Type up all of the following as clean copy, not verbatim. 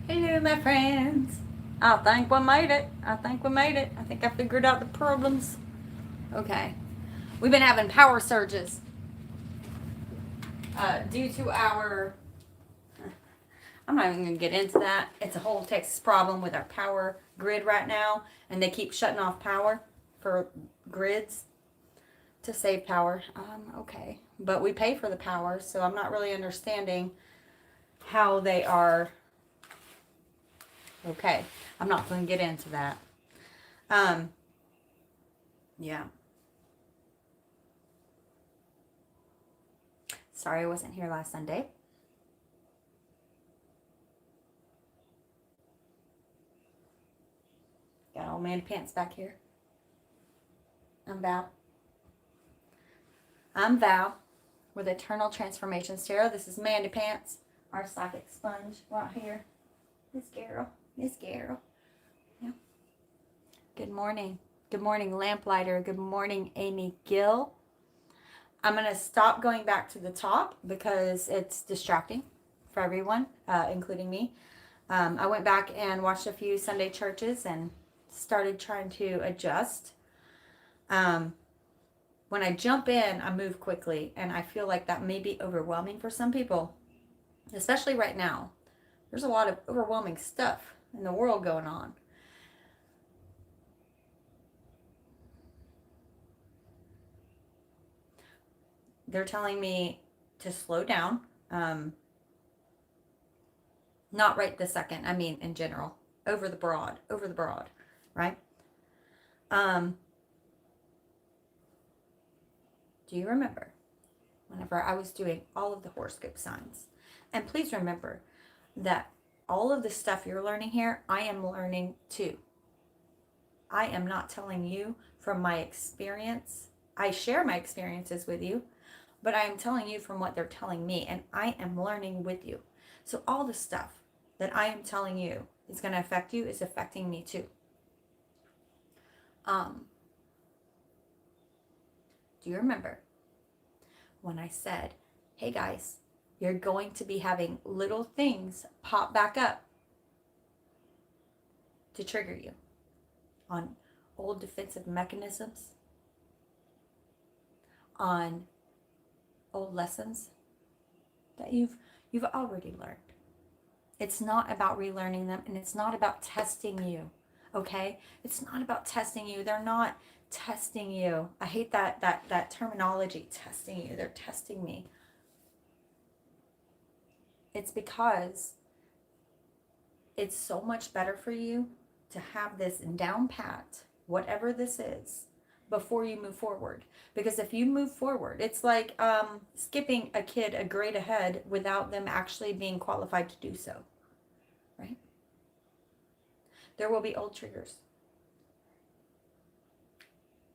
Hello, my friends. I think we made it. I think we made it. I think I figured out the problems. Okay. We've been having power surges due to our. I'm not even going to get into that. It's a whole Texas problem with our power grid right now, and they keep shutting off power for grids to save power. Okay. But we pay for the power, so I'm not really understanding how they are. Okay. I'm not going to get into that. Um, yeah. Sorry I wasn't here last Sunday. Got old man pants back here. I'm Val. I'm Val with Eternal Transformations Tarot. This is Mandy Pants, our psychic sponge right here. Miss Carol. Miss Carol. Yeah. Good morning. Good morning, Lamplighter. Good morning, Amy Gill. I'm going to stop going back to the top because it's distracting for everyone, including me. I went back and watched a few Sunday churches and started trying to adjust. When I jump in, I move quickly, and I feel like that may be overwhelming for some people, especially right now. There's a lot of overwhelming stuff in the world going on. They're telling me to slow down. Not right this second. I mean, in general, over the broad, right? Do you remember whenever I was doing all of the horoscope signs? And please remember that all of the stuff you're learning here, I am learning too. I am not telling you from my experience. I share my experiences with you, but I am telling you from what they're telling me, and I am learning with you. So all the stuff that I am telling you is going to affect you is affecting me too. Do you remember when I said, hey guys, you're going to be having little things pop back up to trigger you on old defensive mechanisms, on old lessons that you've already learned. It's not about relearning them, and it's not about testing you. Okay? It's not about testing you. They're not testing you. I hate that terminology, testing you. They're testing me. It's because it's so much better for you to have this down pat, whatever this is, before you move forward. Because if you move forward, it's like skipping a kid a grade ahead without them actually being qualified to do so. Right? There will be old triggers.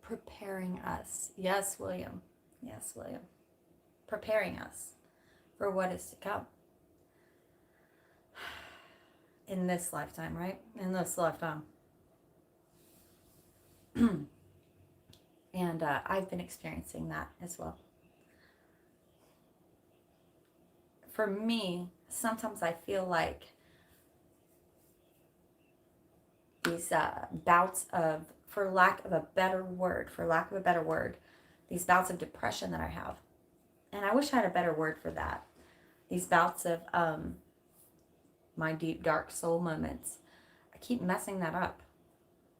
Preparing us. Yes, William. Yes, William. Preparing us for what is to come. In this lifetime, right? In this lifetime. And I've been experiencing that as well. For me, sometimes I feel like these bouts of, for lack of a better word, these bouts of depression that I have. And I wish I had a better word for that. These bouts of my deep, dark soul moments. I keep messing that up.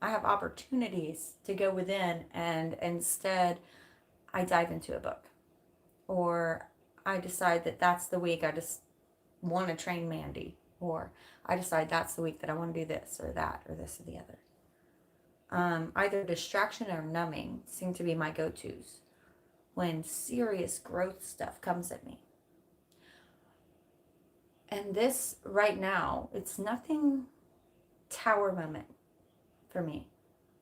I have opportunities to go within, and instead I dive into a book. Or I decide that that's the week I just want to train Mandy. Or I decide that's the week that I want to do this or that or this or the other. Either distraction or numbing seem to be my go-tos when serious growth stuff comes at me. And this right now, it's nothing tower moment for me.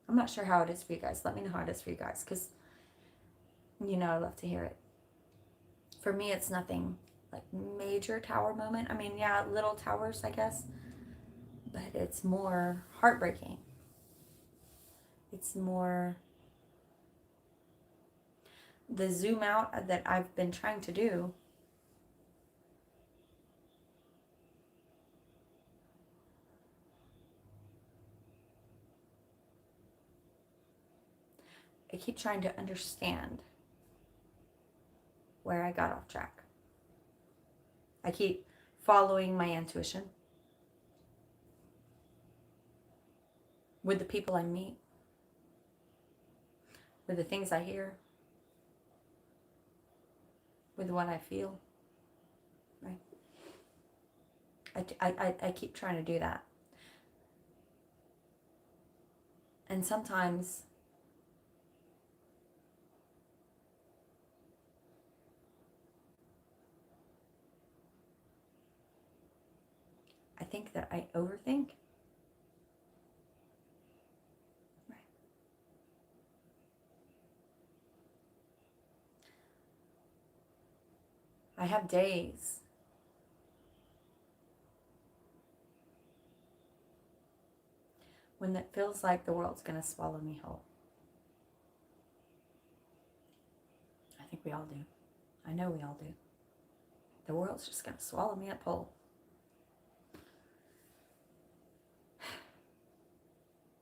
I'm not sure how it is for you guys. Let me know how it is for you guys, because I love to hear it. For me, it's nothing like major tower moment. I mean, yeah, little towers, I guess, but it's more heartbreaking. It's more the zoom out that I've been trying to do. I keep trying to understand where I got off track. I keep following my intuition with the people I meet, with the things I hear, with what I feel, right? I keep trying to do that. And sometimes I think that I overthink. Right. I have days when it feels like the world's going to swallow me whole. I think we all do. I know we all do. The world's just going to swallow me up whole.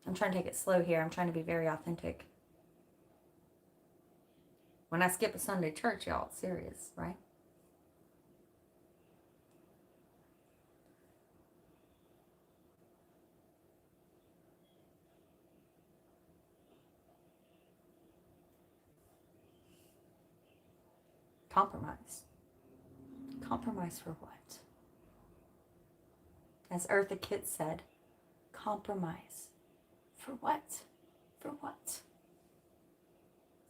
I'm trying to take it slow here. I'm trying to be very authentic. When I skip a Sunday church, y'all, it's serious, right? Compromise. Compromise for what? As Eartha Kitt said, compromise. For what? For what?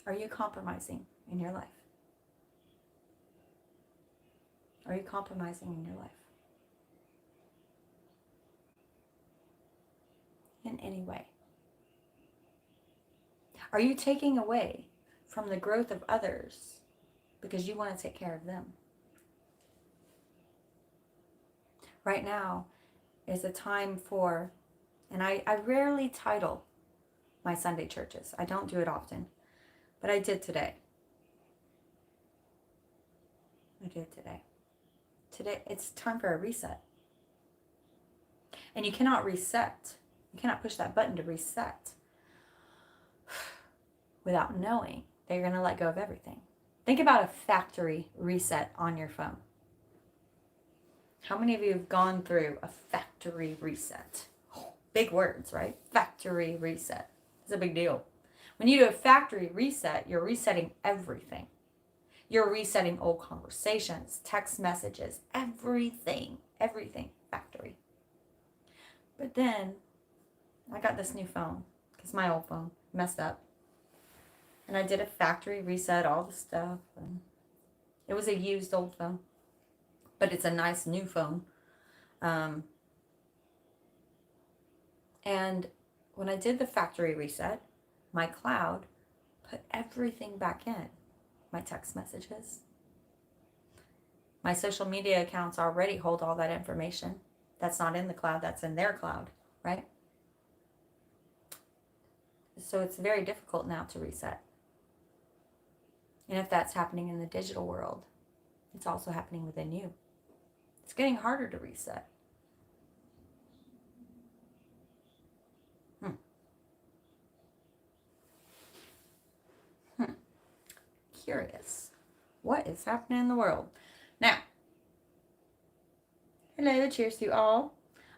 Are you compromising in your life? Are you compromising in your life? In any way? Are you taking away from the growth of others because you want to take care of them? Right now is a time for, and I rarely title my Sunday churches. I don't do it often, but I did today. Today, it's time for a reset. And you cannot reset. You cannot push that button to reset without knowing that you're going to let go of everything. Think about a factory reset on your phone. How many of you have gone through a factory reset? Oh, big words, right? Factory reset. It's a big deal. When you do a factory reset, you're resetting everything. You're resetting old conversations, text messages, everything, factory. But then I got this new phone because my old phone messed up. And I did a factory reset, all the stuff. And it was a used old phone, but it's a nice new phone. And when I did the factory reset, my cloud put everything back in. My text messages. My social media accounts already hold all that information. That's not in the cloud, that's in their cloud, right? So it's very difficult now to reset. And if that's happening in the digital world, it's also happening within you. It's getting harder to reset. Curious. What is happening in the world? Now, hello, cheers to you all.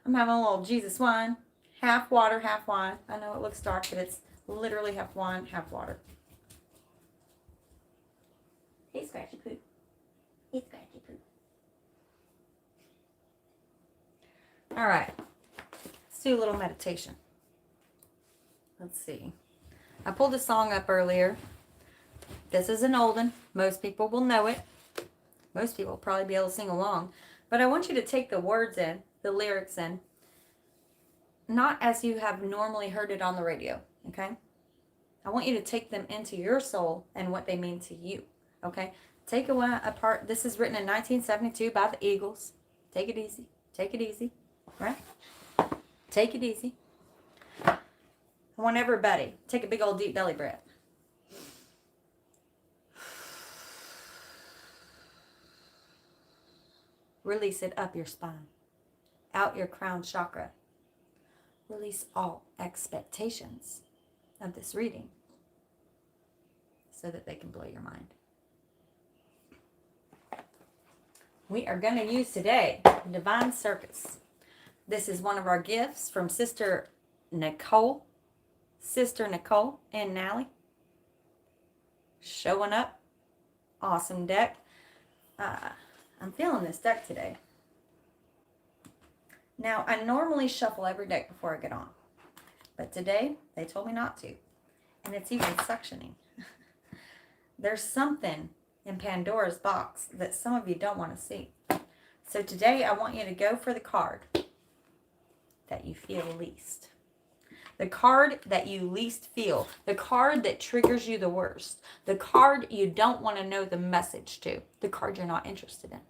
I'm having a little Jesus wine. Half water, half wine. I know it looks dark, but it's literally half wine, half water. Hey, Scratchy Poo. Hey, Scratchy Poo. All right. Let's do a little meditation. Let's see. I pulled a song up earlier. This is an old one. Most people will know it. Most people will probably be able to sing along. But I want you to take the words in, the lyrics in, not as you have normally heard it on the radio, okay? I want you to take them into your soul and what they mean to you, okay? Take one apart. This is written in 1972 by the Eagles. Take it easy. Take it easy, right? Take it easy. I want everybody, take a big old deep belly breath. Release it up your spine, out your crown chakra. Release all expectations of this reading. so that they can blow your mind. We are going to use today Divine Circus. This is one of our gifts from Sister Nicole and Nally. Showing up. Awesome deck. I'm feeling this deck today. Now, I normally shuffle every deck before I get on. But today, they told me not to. And it's even suctioning. There's something in Pandora's box that some of you don't want to see. So today, I want you to go for the card that you feel least. The card that you least feel. The card that triggers you the worst. The card you don't want to know the message to. The card you're not interested in.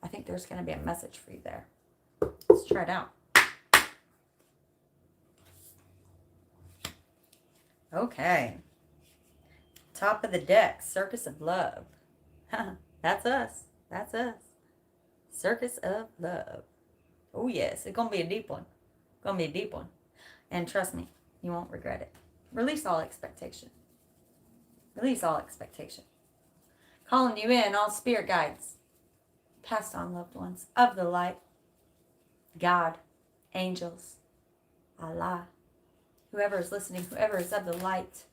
I think there's going to be a message for you there. Let's try it out. Okay. Top of the deck, Circus of Love. That's us. That's us. Circus of Love. Oh, yes. It's going to be a deep one. It's going to be a deep one. And trust me, you won't regret it. Release all expectation. Release all expectation. Calling you in, all spirit guides. Passed on loved ones of the light. God, angels, Allah, whoever is listening, whoever is of the light,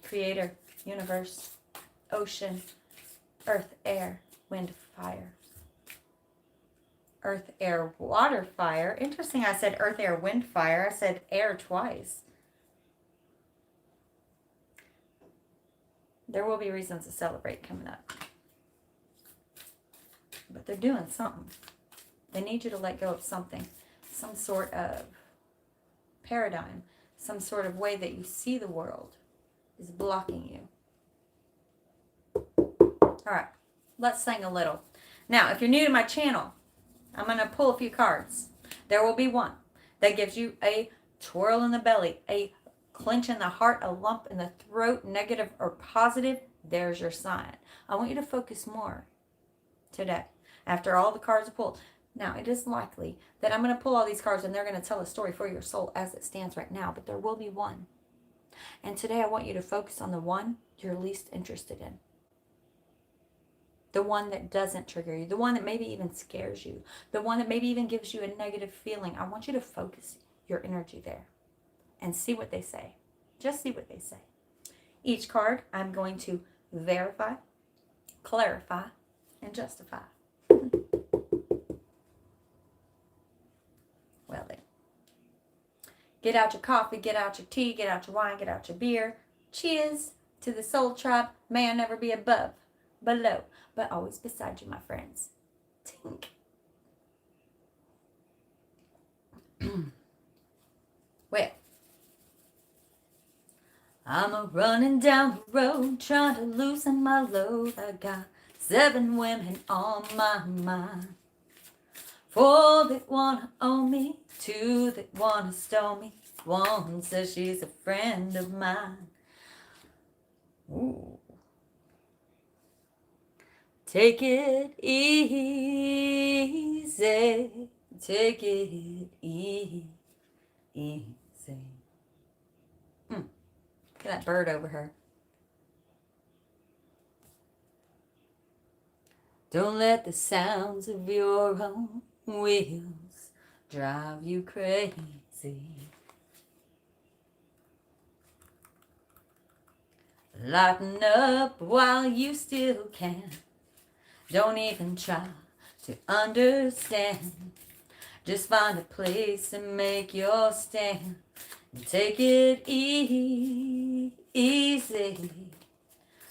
creator, universe, ocean, earth, air, wind, fire. Earth, air, water, fire. Interesting, I said earth, air, wind, fire. I said air twice. There will be reasons to celebrate coming up. But they're doing something. They need you to let go of something. Some sort of paradigm. Some sort of way that you see the world is blocking you. All right. Let's sing a little. Now, if you're new to my channel, I'm going to pull a few cards. There will be one that gives you a twirl in the belly, a clench in the heart, a lump in the throat, negative or positive. There's your sign. I want you to focus more today after all the cards are pulled. Now, it is likely that I'm going to pull all these cards and they're going to tell a story for your soul as it stands right now, but there will be one. And today I want you to focus on the one you're least interested in. The one that doesn't trigger you. The one that maybe even scares you. The one that maybe even gives you a negative feeling. I want you to focus your energy there and see what they say. Just see what they say. Each card I'm going to verify, clarify, and justify. Well then. Get out your coffee, get out your tea, get out your wine, get out your beer. Cheers to the soul tribe. May I never be above, below, but always beside you, my friends. Tink. Well, I'm a running down the road, trying to loosen my load. I got 7 women on my mind. 4 that wanna own me, 2 that wanna stone me. 1 says she's a friend of mine. Ooh. Take it easy. Take it easy. Look at that bird over her. Don't let the sounds of your own wheels drive you crazy. Lighten up while you still can. Don't even try to understand. Just find a place and make your stand. And take it easy.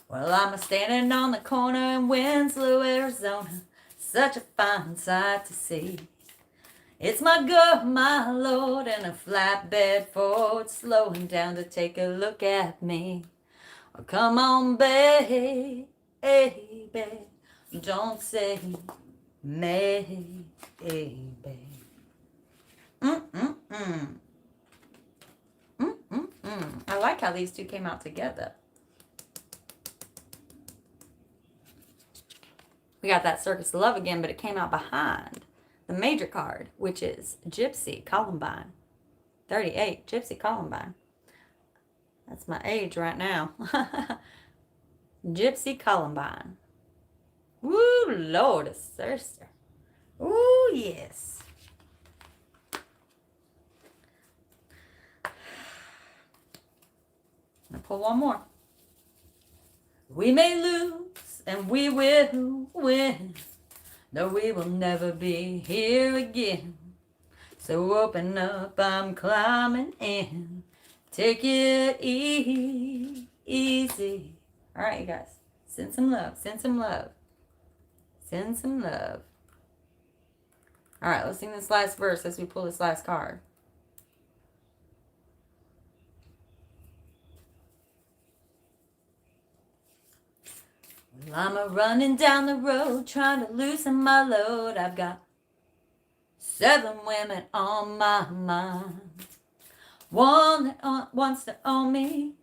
Well, I'm standing on the corner in Winslow, Arizona. Such a fine sight to see. It's my girl, my lord, and a flatbed Ford slowing down to take a look at me. Oh, come on, baby, don't say maybe. I like how these two came out together. We got that Circus of Love again, but it came out behind the major card, which is Gypsy Columbine. 38, Gypsy Columbine. That's my age right now. Gypsy Columbine. Woo, Lord, it's thirsty. Ooh, yes. I'll pull one more. We may lose and we will win, though we will never be here again. So open up, I'm climbing in. Take it easy. All right, you guys. Send some love. Send some love. Send some love. All right, let's sing this last verse as we pull this last card. Well, I'm a running down the road trying to loosen my load. I've got 7 women on my mind. One that wants to own me.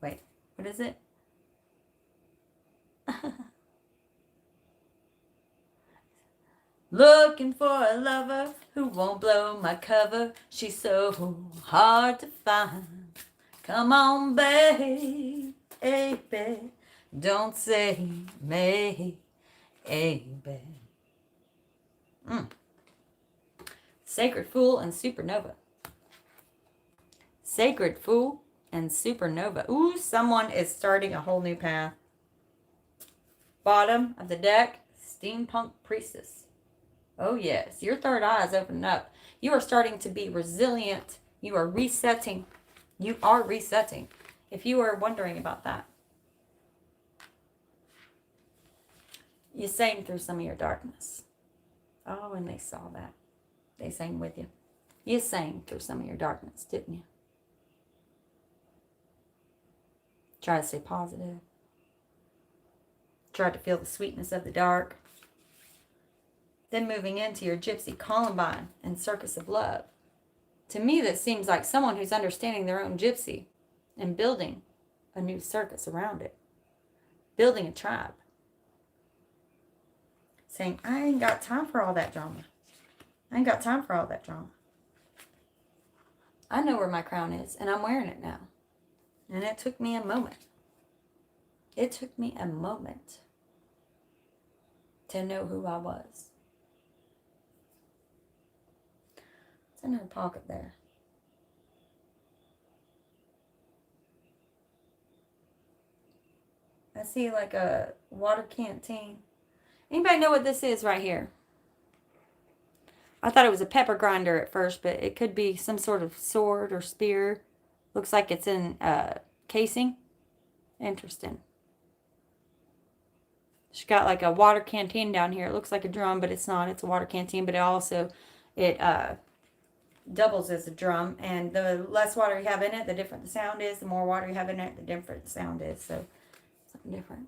Wait, what is it? Looking for a lover who won't blow my cover. She's so hard to find. Come on, baby. Don't say maybe. Sacred Fool and Supernova. Sacred Fool and Supernova. Ooh, someone is starting a whole new path. Bottom of the deck, Steampunk Priestess. Oh yes, your third eye is opening up. You are starting to be resilient. You are resetting. You are resetting. If you are wondering about that. You sang through some of your darkness. Oh, and they saw that. They sang with you. You sang through some of your darkness, didn't you? Try to stay positive. Try to feel the sweetness of the dark. Then moving into your Gypsy Columbine and Circus of Love. To me, that seems like someone who's understanding their own gypsy and building a new circus around it. Building a tribe. Saying, I ain't got time for all that drama. I ain't got time for all that drama. I know where my crown is, and I'm wearing it now. And it took me a moment. It took me a moment to know who I was. It's in her pocket there. I see like a water canteen. Anybody know what this is right here? I thought it was a pepper grinder at first, but it could be some sort of sword or spear. Looks like it's in casing. Interesting. She's got like a water canteen down here. It looks like a drum, but it's not. It's a water canteen, but it doubles as a drum. And the less water you have in it, the different the sound is. The more water you have in it, the different the sound is. So, something different.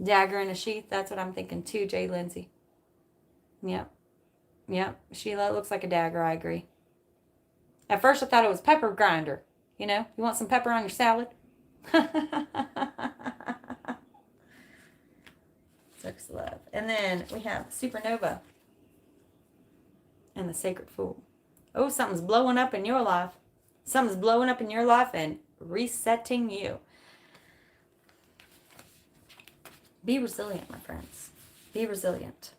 Dagger in a sheath. That's what I'm thinking too, Jay Lindsay. Yep. Yep. Sheila, it looks like a dagger. I agree. At first, I thought it was pepper grinder. You know, you want some pepper on your salad? Sucks love. And then we have Supernova and the Sacred Fool. Oh, something's blowing up in your life. Something's blowing up in your life and resetting you. Be resilient, my friends. Be resilient.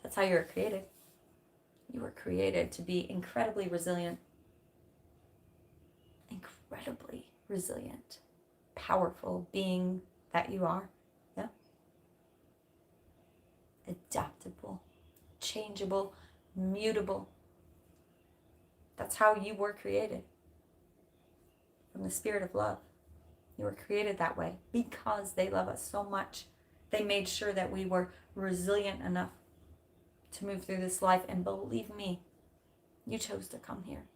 That's how you were created. You were created to be incredibly resilient. Incredibly resilient. Powerful being that you are. Yeah. Adaptable. Changeable. Mutable. That's how you were created. From the spirit of love. You were created that way because they love us so much. They made sure that we were resilient enough to move through this life. And believe me, you chose to come here.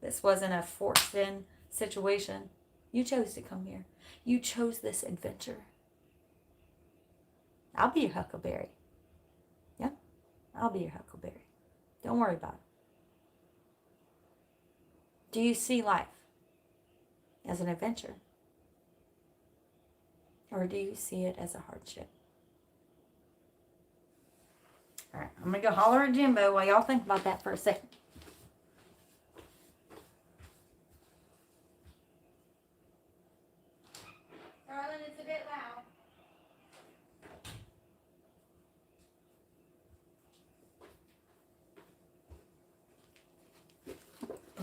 This wasn't a forced in situation. You chose to come here. You chose this adventure. I'll be your huckleberry. Yeah, I'll be your huckleberry. Don't worry about it. Do you see life as an adventure? Or do you see it as a hardship? All right, I'm going to go holler at Jimbo while y'all think about that for a second.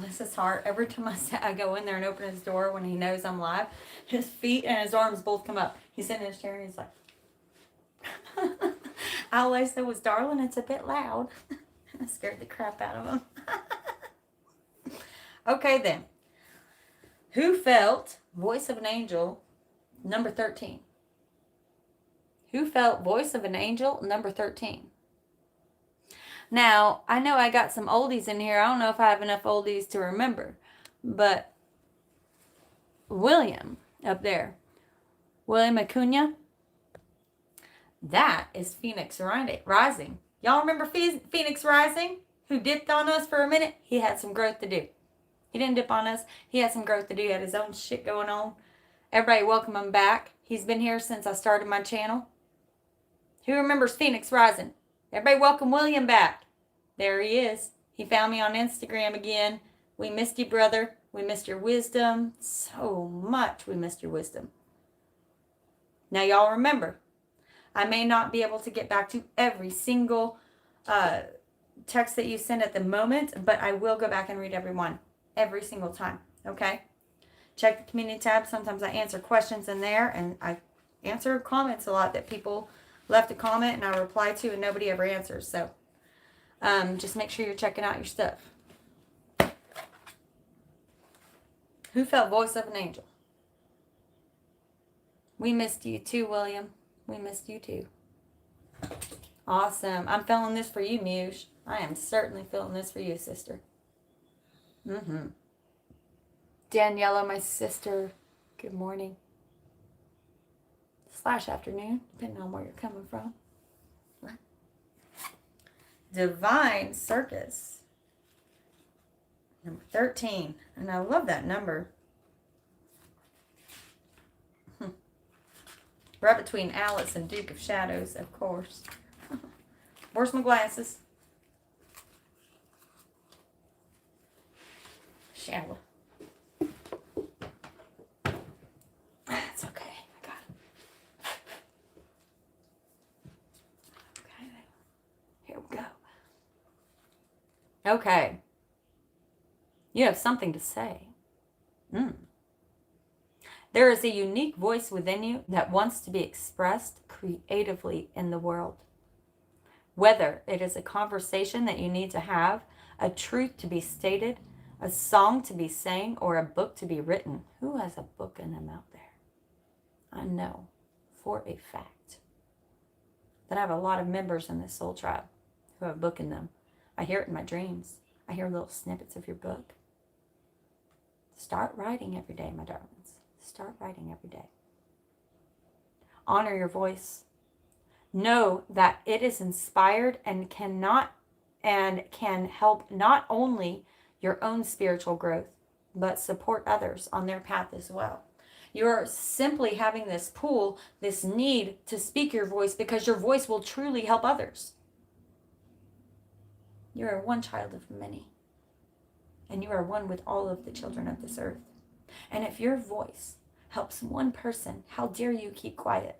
bless his heart, every time I go in there and open his door when he knows I'm live, his feet and his arms both come up. He's sitting in his chair and he's like, all I said was, darling, it's a bit loud. I scared the crap out of him. Okay, then. Who felt voice of an angel, number 13? Who felt voice of an angel, number 13? Now, I know I got some oldies in here. I don't know if I have enough oldies to remember. But William, up there. William Acuna. That is Phoenix Rising. Y'all remember Phoenix Rising? Who dipped on us for a minute? He had some growth to do. He didn't dip on us. He had some growth to do. He had his own shit going on. Everybody welcome him back. He's been here since I started my channel. Who remembers Phoenix Rising? Everybody welcome William back. There he is. He found me on Instagram again. We missed you, brother. We missed your wisdom. So much we missed your wisdom. Now, y'all remember, I may not be able to get back to every single text that you send at the moment, but I will go back and read every one, every single time, okay? Check the community tab. Sometimes I answer questions in there, and I answer comments a lot that people left a comment and I reply to, and nobody ever answers. So just make sure you're checking out your stuff. Who felt voice of an angel? We missed you too, William. We missed you too. Awesome. I'm feeling this for you, Muse. I am certainly feeling this for you, sister. Daniela, my sister, good morning. / afternoon, depending on where you're coming from. Divine Circus. Number 13. And I love that number. Right between Alice and Duke of Shadows, of course. Where's my glasses? Shadow. That's okay. I got it. Okay. Here we go. Okay. You have something to say. There is a unique voice within you that wants to be expressed creatively in the world. Whether it is a conversation that you need to have, a truth to be stated, a song to be sang, or a book to be written. Who has a book in them out there? I know for a fact that I have a lot of members in this soul tribe who have a book in them. I hear it in my dreams. I hear little snippets of your book. Start writing every day, my darlings. Start writing every day. Honor your voice. Know that it is inspired and can help not only your own spiritual growth, but support others on their path as well. You're simply having this pull, this need to speak your voice because your voice will truly help others. You are one child of many, and you are one with all of the children of this earth. And if your voice helps one person, how dare you keep quiet?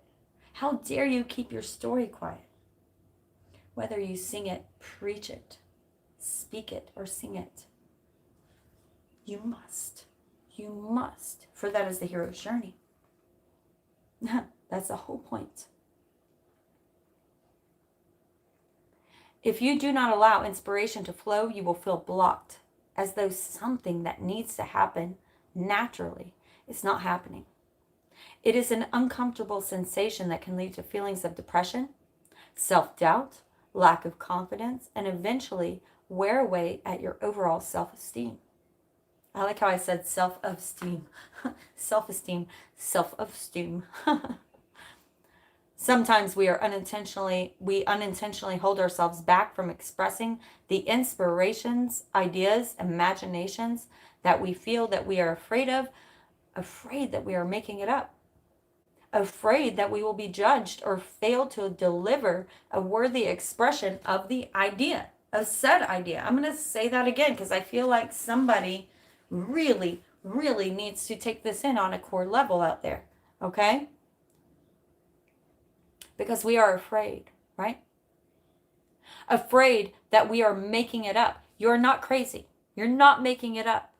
How dare you keep your story quiet? Whether you sing it, preach it, speak it, or sing it, you must. You must. For that is the hero's journey. That's the whole point. If you do not allow inspiration to flow, you will feel blocked, as though something that needs to happen naturally is not happening. It is an uncomfortable sensation that can lead to feelings of depression, self-doubt, lack of confidence, and eventually wear away at your overall self-esteem. I like how I said self-esteem. Self-esteem. Self-esteem. Sometimes we unintentionally hold ourselves back from expressing the inspirations, ideas, imaginations that we feel that we are afraid of, afraid that we are making it up, afraid that we will be judged or fail to deliver a worthy expression of the idea, of said idea. I'm going to say that again because I feel like somebody really, really needs to take this in on a core level out there, okay? Because we are afraid, right? Afraid that we are making it up. You're not crazy. You're not making it up.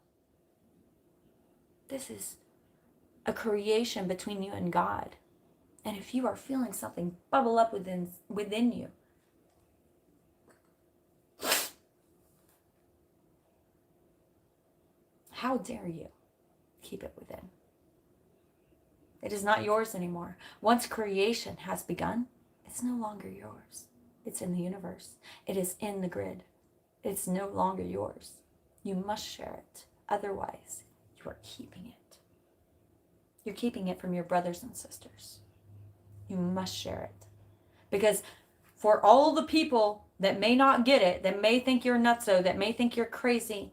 This is a creation between you and God. And if you are feeling something bubble up within you, how dare you keep it within? It is not yours anymore. Once creation has begun, it's no longer yours. It's in the universe. It is in the grid. It's no longer yours. You must share it. Otherwise, you are keeping it. You're keeping it from your brothers and sisters. You must share it. Because for all the people that may not get it, that may think you're nutso, that may think you're crazy,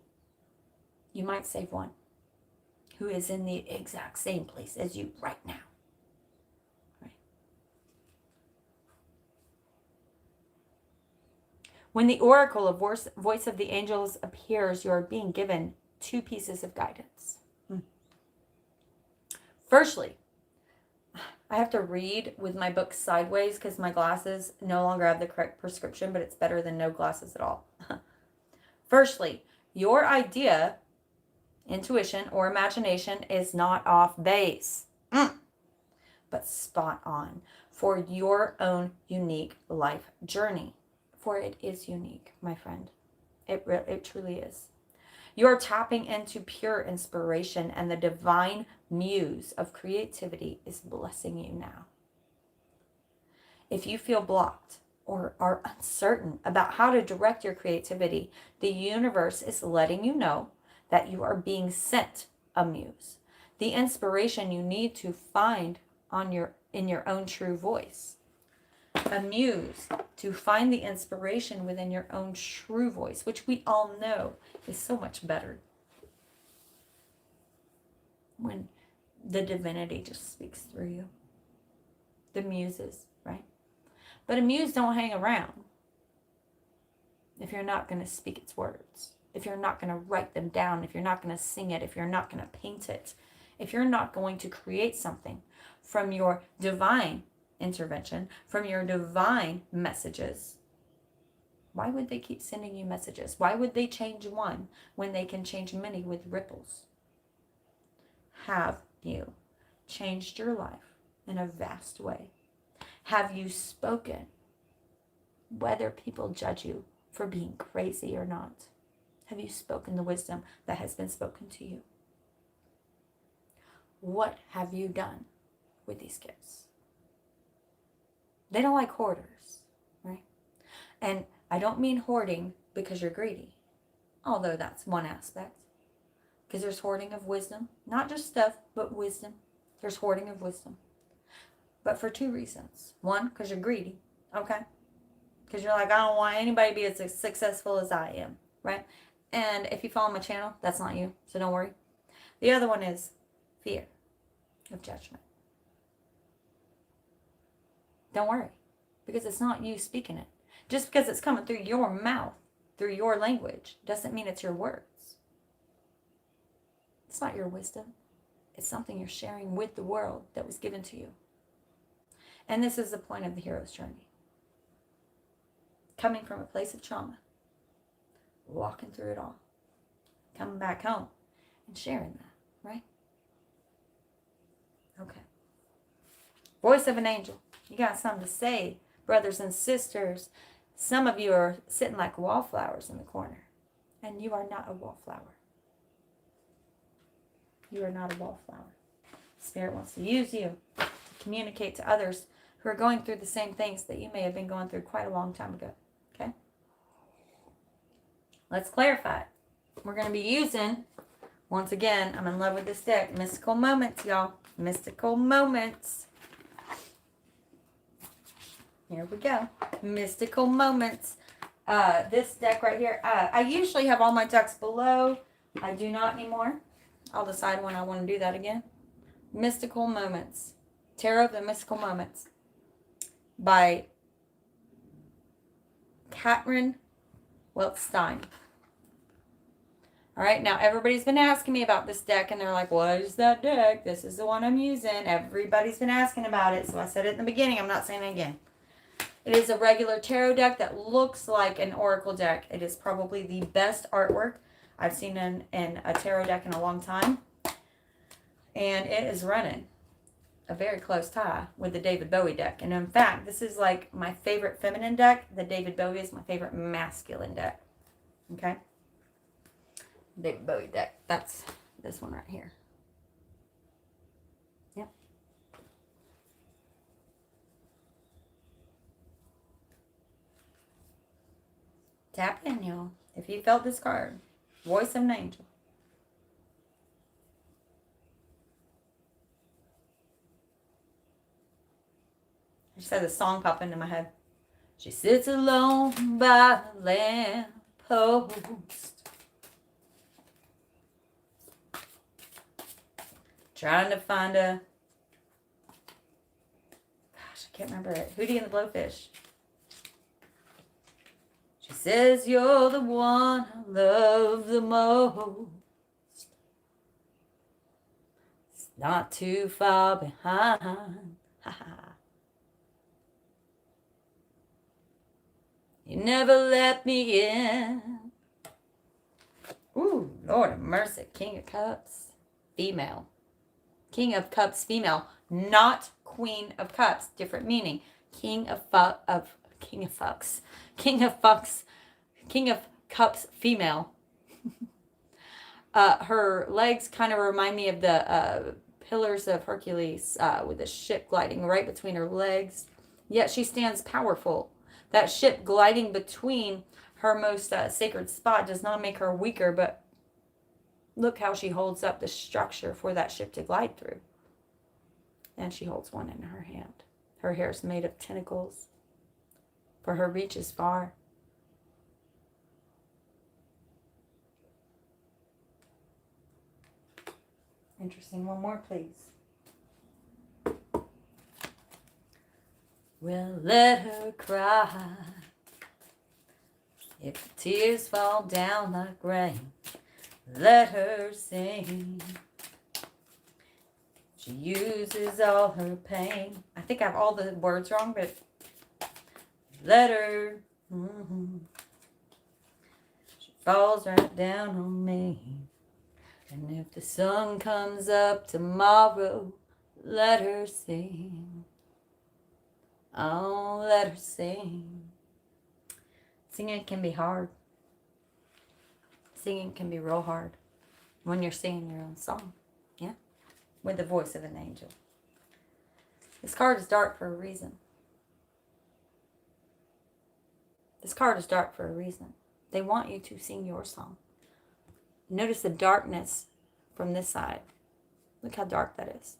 you might save one who is in the exact same place as you right now. Right? When the oracle of voice of the angels appears, you are being given 2 pieces of guidance. Firstly, I have to read with my book sideways because my glasses no longer have the correct prescription, but it's better than no glasses at all. Firstly, your idea, intuition, or imagination is not off base, but spot on for your own unique life journey. For it is unique, my friend. It truly is. You're tapping into pure inspiration, and the divine muse of creativity is blessing you now. If you feel blocked or are uncertain about how to direct your creativity, the universe is letting you know that you are being sent a muse, the inspiration you need to find in your own true voice. A muse to find the inspiration within your own true voice, which we all know is so much better when the divinity just speaks through you. The muses, right? But a muse don't hang around if you're not going to speak its words, if you're not going to write them down, if you're not going to sing it, if you're not going to paint it, if you're not going to create something from your divine intervention, from your divine messages. Why would they keep sending you messages? Why would they change one when they can change many with ripples? Have you changed your life in a vast way? Have you spoken, whether people judge you for being crazy or not? Have you spoken the wisdom that has been spoken to you? What have you done with these gifts? They don't like hoarders, right? And I don't mean hoarding because you're greedy, although that's one aspect. Because there's hoarding of wisdom, not just stuff, but wisdom. There's hoarding of wisdom. But for 2 reasons. One, because you're greedy, okay? Because you're like, I don't want anybody to be as successful as I am, right? And if you follow my channel, that's not you, so don't worry. The other one is fear of judgment. Don't worry, because it's not you speaking it. Just because it's coming through your mouth, through your language, doesn't mean it's your words. It's not your wisdom. It's something you're sharing with the world that was given to you. And this is the point of the hero's journey. Coming from a place of trauma, walking through it all, coming back home and sharing that, right? Okay. Voice of an angel. You got something to say, brothers and sisters. Some of you are sitting like wallflowers in the corner, and you are not a wallflower. You are not a wallflower. Spirit wants to use you to communicate to others who are going through the same things that you may have been going through quite a long time ago. Okay? Let's clarify it. We're going to be using, once again, I'm in love with this deck, Mystical Moments, y'all. Mystical Moments. Here we go. Mystical Moments. This deck right here. I usually have all my decks below. I do not anymore. I'll decide when I want to do that again. Mystical Moments. Tarot of the Mystical Moments. By Catherine Weltstein. Alright, now everybody's been asking me about this deck, and they're like, what is that deck? This is the one I'm using. Everybody's been asking about it, so I said it in the beginning. I'm not saying it again. It is a regular tarot deck that looks like an oracle deck. It is probably the best artwork I've seen in a tarot deck in a long time. And it is running a very close tie with the David Bowie deck. And in fact, this is like my favorite feminine deck. The David Bowie is my favorite masculine deck. Okay? David Bowie deck. That's this one right here. Yep. Tap in, y'all. If you felt this card, voice of an angel. I just had this song pop into my head. She sits alone by the lamppost, trying to find a... Gosh, I can't remember it. Hootie and the Blowfish. She says you're the one I love the most. It's not too far behind. You never let me in. Ooh, Lord of mercy. King of Cups, female. King of Cups, female. Not Queen of Cups. Different meaning. King of Cups, female. Her legs kind of remind me of the pillars of Hercules with a ship gliding right between her legs. Yet she stands powerful. That ship gliding between her most sacred spot does not make her weaker, but look how she holds up the structure for that ship to glide through. And she holds one in her hand. Her hair is made of tentacles, for her reach is far. Interesting. One more, please. Well, let her cry. If the tears fall down like rain, let her sing. She uses all her pain. I think I have all the words wrong, but let her. She falls right down on me. And if the sun comes up tomorrow, let her sing. Oh, let her sing. Singing can be hard. Singing can be real hard when you're singing your own song. Yeah? With the voice of an angel. This card is dark for a reason. This card is dark for a reason. They want you to sing your song. Notice the darkness from this side. Look how dark that is.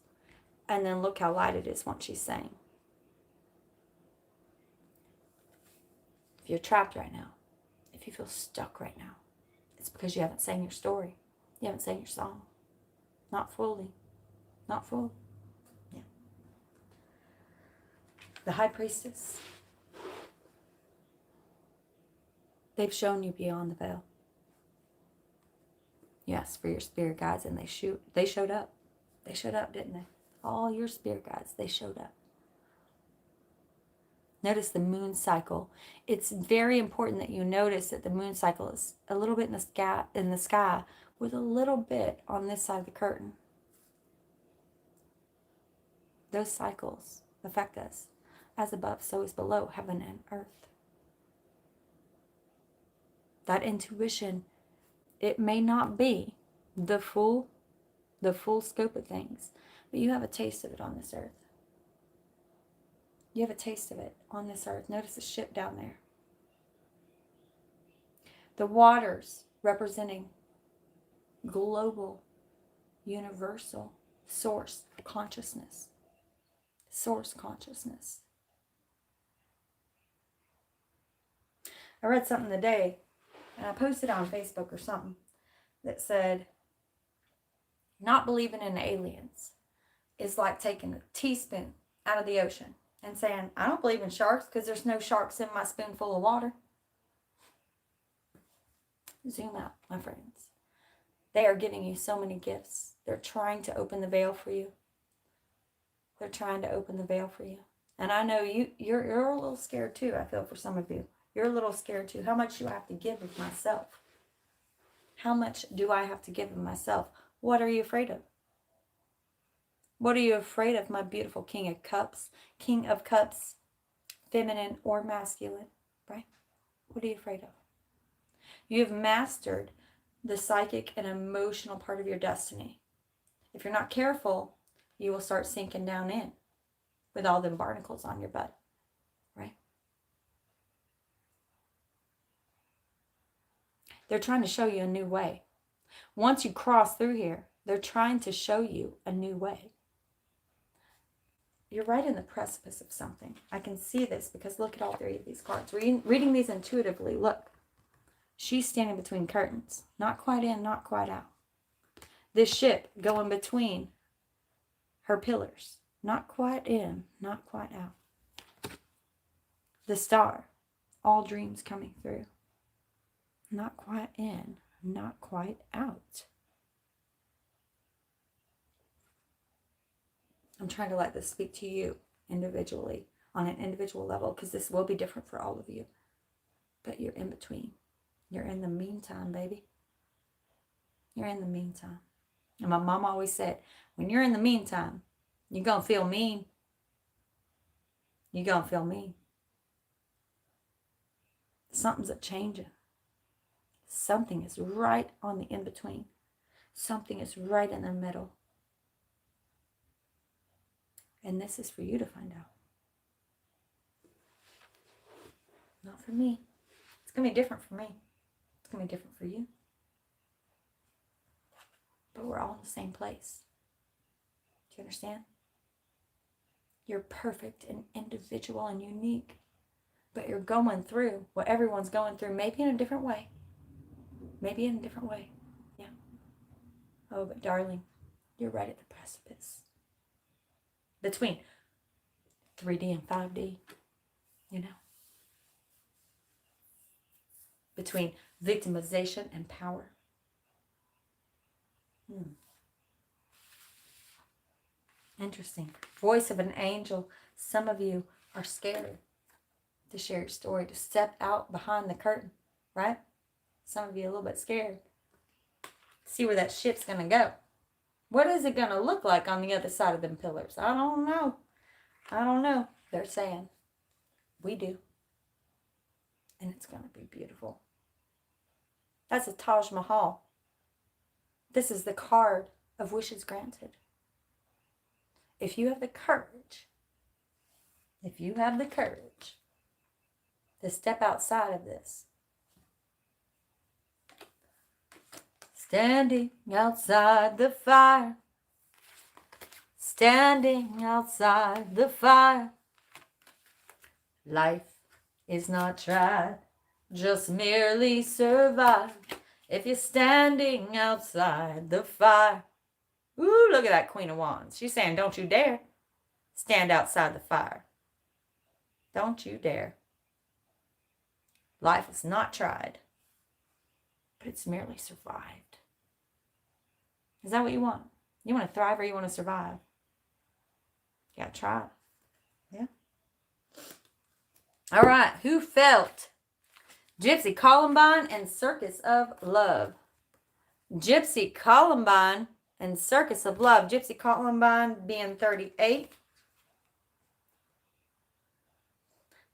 And then look how light it is once she's sang. If you're trapped right now, if you feel stuck right now, it's because you haven't sang your story. You haven't sang your song. Not fully. Not full. Yeah. The High Priestess. They've shown you beyond the veil. Yes, for your spirit guides, and they showed up. They showed up, didn't they? All your spirit guides, they showed up. Notice the moon cycle. It's very important that you notice that the moon cycle is a little bit in the sky with a little bit on this side of the curtain. Those cycles affect us. As above, so is below, heaven and earth. That intuition, it may not be the full scope of things, but you have a taste of it on this earth. You have a taste of it on this earth. Notice the ship down there. The waters representing global, universal source consciousness. Source consciousness. I read something today, and I posted it on Facebook or something, that said, not believing in aliens is like taking a teaspoon out of the ocean and saying, I don't believe in sharks because there's no sharks in my spoonful of water. Zoom out, my friends. They are giving you so many gifts. They're trying to open the veil for you. They're trying to open the veil for you. And I know you're a little scared too, I feel, for some of you. You're a little scared too. How much you have to give of myself. How much do I have to give of myself? What are you afraid of? What are you afraid of, my beautiful King of Cups? King of Cups, feminine or masculine, right? What are you afraid of? You have mastered the psychic and emotional part of your destiny. If you're not careful, you will start sinking down in with all them barnacles on your butt, right? They're trying to show you a new way. Once you cross through here, they're trying to show you a new way. You're right in the precipice of something. I can see this because look at all three of these cards. Reading these intuitively, look. She's standing between curtains. Not quite in, not quite out. This ship going between her pillars. Not quite in, not quite out. The star. All dreams coming through. Not quite in, not quite out. I'm trying to let this speak to you individually, on an individual level, because this will be different for all of you. But you're in between. You're in the meantime, baby. You're in the meantime. And my mom always said, when you're in the meantime, you're going to feel mean. You're going to feel mean. Something's a changing. Something is right on the in-between. Something is right in the middle. And this is for you to find out. Not for me. It's going to be different for me. It's going to be different for you. But we're all in the same place. Do you understand? You're perfect and individual and unique. But you're going through what everyone's going through, maybe in a different way. Maybe in a different way. Yeah. Oh, but darling, you're right at the precipice. Between 3D and 5D, you know. Between victimization and power. Interesting. Voice of an angel. Some of you are scared to share your story, to step out behind the curtain, right? Some of you are a little bit scared. See where that ship's going to go. What is it going to look like on the other side of them pillars? I don't know. I don't know. They're saying. We do. And it's going to be beautiful. That's a Taj Mahal. This is the card of wishes granted. If you have the courage, to step outside of this, standing outside the fire, standing outside the fire, life is not tried, just merely survive. If you're standing outside the fire. Ooh, look at that Queen of Wands. She's saying, don't you dare stand outside the fire. Don't you dare. Life is not tried, but it's merely survived. Is that what you want? You want to thrive or you want to survive? You gotta try. Yeah. All right. Who felt Gypsy Columbine and Circus of Love? Gypsy Columbine and Circus of Love. Gypsy Columbine being 38.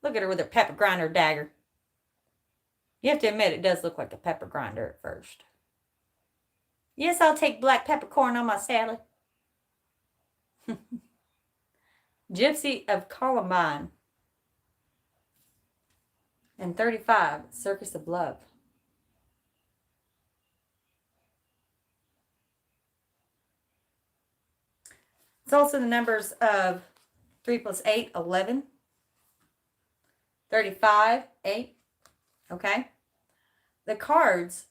Look at her with her pepper grinder dagger. You have to admit it does look like a pepper grinder at first. Yes, I'll take black peppercorn on my salad. Gypsy of Columbine and 35, Circus of Love. It's also the numbers of 3 plus 8, 11. 35, 8. Okay? The cards,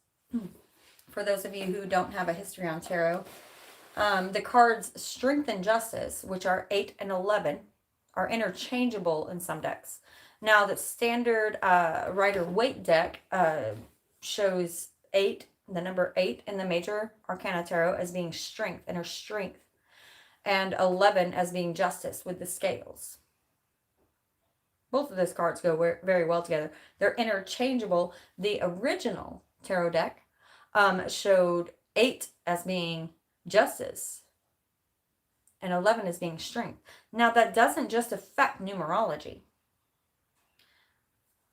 for those of you who don't have a history on tarot, the cards Strength and Justice, which are 8 and 11, are interchangeable in some decks. Now, the standard Rider-Waite deck shows 8, the number 8 in the Major Arcana Tarot as being strength, inner strength, and 11 as being justice with the scales. Both of those cards go very well together. They're interchangeable. The original tarot deck showed 8 as being justice and 11 as being strength. Now, that doesn't just affect numerology.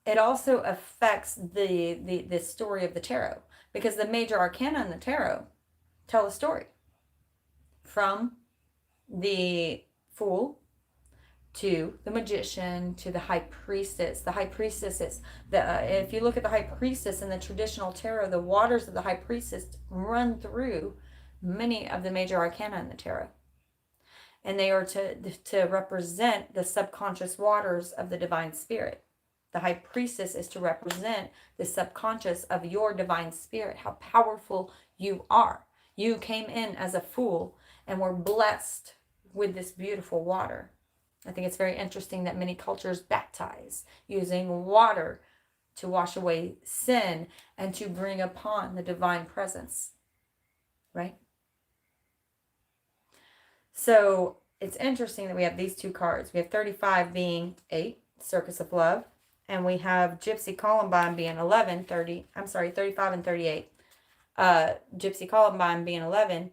It also affects the story of the tarot, because the major arcana in the tarot tell a story from the Fool to the Magician to the High Priestess. The High Priestess is if you look at the High Priestess in the traditional tarot, the waters of the High Priestess run through many of the major arcana in the tarot, and they are to represent the subconscious waters of the divine spirit. The High Priestess is to represent the subconscious of your divine spirit, how powerful you are. You came in as a fool and were blessed with this beautiful water. I think it's very interesting that many cultures baptize using water to wash away sin and to bring upon the divine presence, right? So it's interesting that we have these two cards. We have 35 being 8, Circus of Love, and we have Gypsy Columbine being 35 and 38. Gypsy Columbine being 11.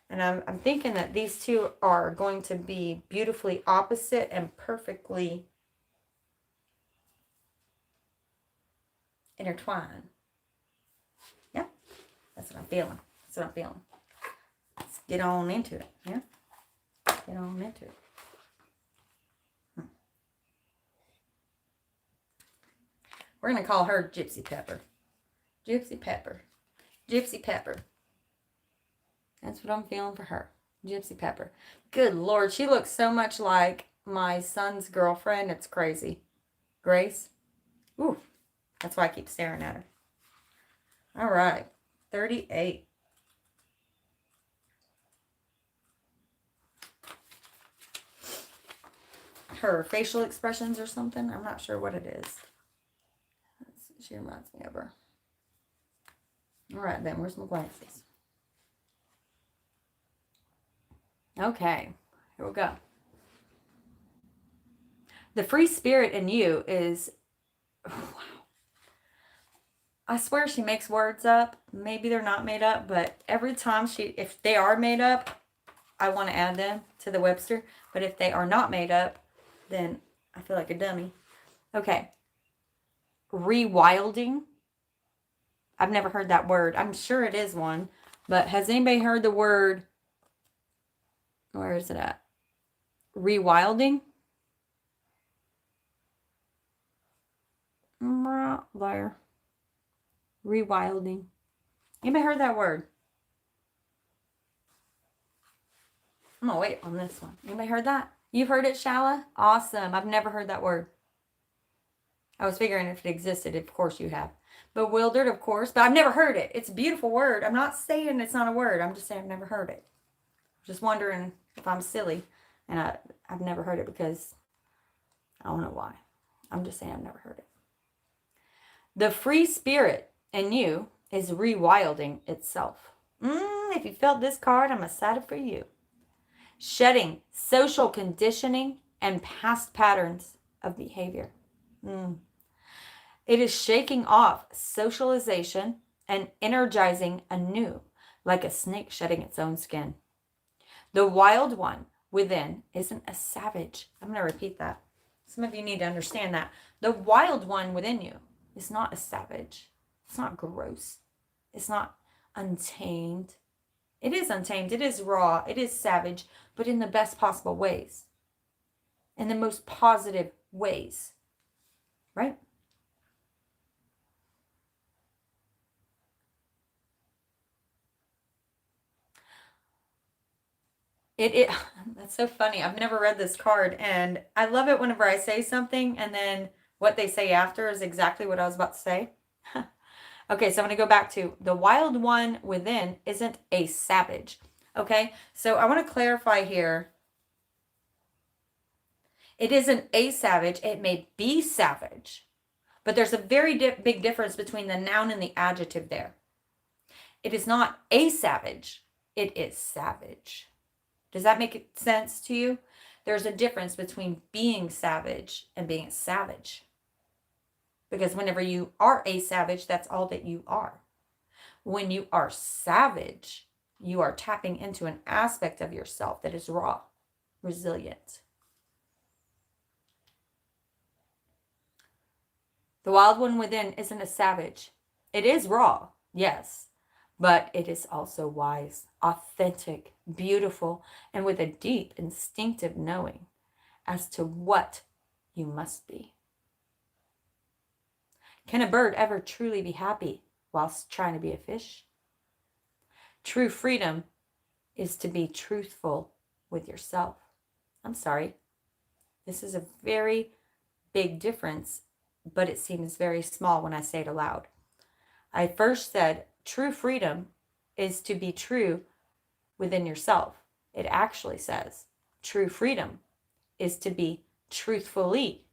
And I'm thinking that these two are going to be beautifully opposite and perfectly intertwined. Yeah, that's what I'm feeling. Let's get on into it. Yeah, get on into it. We're going to call her Gypsy Pepper. Gypsy Pepper. Gypsy Pepper. That's what I'm feeling for her. Gypsy Pepper. Good Lord, she looks so much like my son's girlfriend. It's crazy. Grace. Ooh, that's why I keep staring at her. All right, 38. Her facial expressions or something. I'm not sure what it is. She reminds me of her. All right, then, where's my glasses? Okay, here we go. The free spirit in you is, wow. I swear she makes words up. Maybe they're not made up, but every time if they are made up, I want to add them to the Webster. But if they are not made up, then I feel like a dummy. Okay. Rewilding. I've never heard that word. I'm sure it is one. But has anybody heard the word? Where is it at? Rewilding? Liar. Rewilding. Anybody heard that word? I'm going to wait on this one. Anybody heard that? You've heard it, Shala? Awesome. I've never heard that word. I was figuring if it existed. Of course you have. Bewildered, of course. But I've never heard it. It's a beautiful word. I'm not saying it's not a word. I'm just saying I've never heard it. Just wondering if I'm silly. And I've never heard it because I don't know why. I'm just saying I've never heard it. The free spirit in you is rewilding itself. If you felt this card, I'm excited for you. Shedding social conditioning and past patterns of behavior. It is shaking off socialization and energizing anew, like a snake shedding its own skin. The wild one within isn't a savage. I'm going to repeat that. Some of you need to understand that. The wild one within you is not a savage. It's not gross. It's not untamed. It is untamed. It is raw. It is savage, but in the best possible ways. In the most positive ways. Right? That's so funny. I've never read this card, and I love it whenever I say something and then what they say after is exactly what I was about to say. Okay, so I'm going to go back to the wild one within isn't a savage. Okay, so I want to clarify here. It isn't a savage. It may be savage, but there's a very big difference between the noun and the adjective there. It is not a savage. It is savage. Does that make sense to you? There's a difference between being savage and being a savage. Because whenever you are a savage, that's all that you are. When you are savage, you are tapping into an aspect of yourself that is raw, resilient. The wild one within isn't a savage. It is raw, yes, but it is also wise, authentic, beautiful, and with a deep instinctive knowing as to what you must be. Can a bird ever truly be happy whilst trying to be a fish? True freedom is to be truthful with yourself. I'm sorry. This is a very big difference, but it seems very small when I say it aloud. I first said true freedom is to be true within yourself. It actually says true freedom is to be truthfully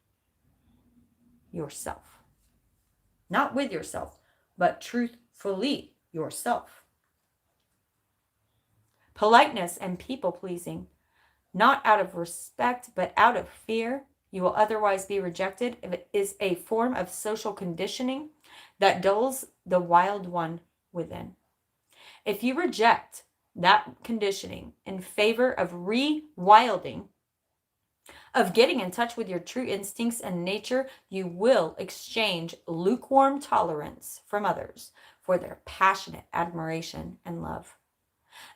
yourself. Not with yourself, but truthfully yourself. Politeness and people pleasing, not out of respect, but out of fear, you will otherwise be rejected, is a form of social conditioning that dulls the wild one within. If you reject that conditioning in favor of rewilding, of getting in touch with your true instincts and nature, you will exchange lukewarm tolerance from others for their passionate admiration and love.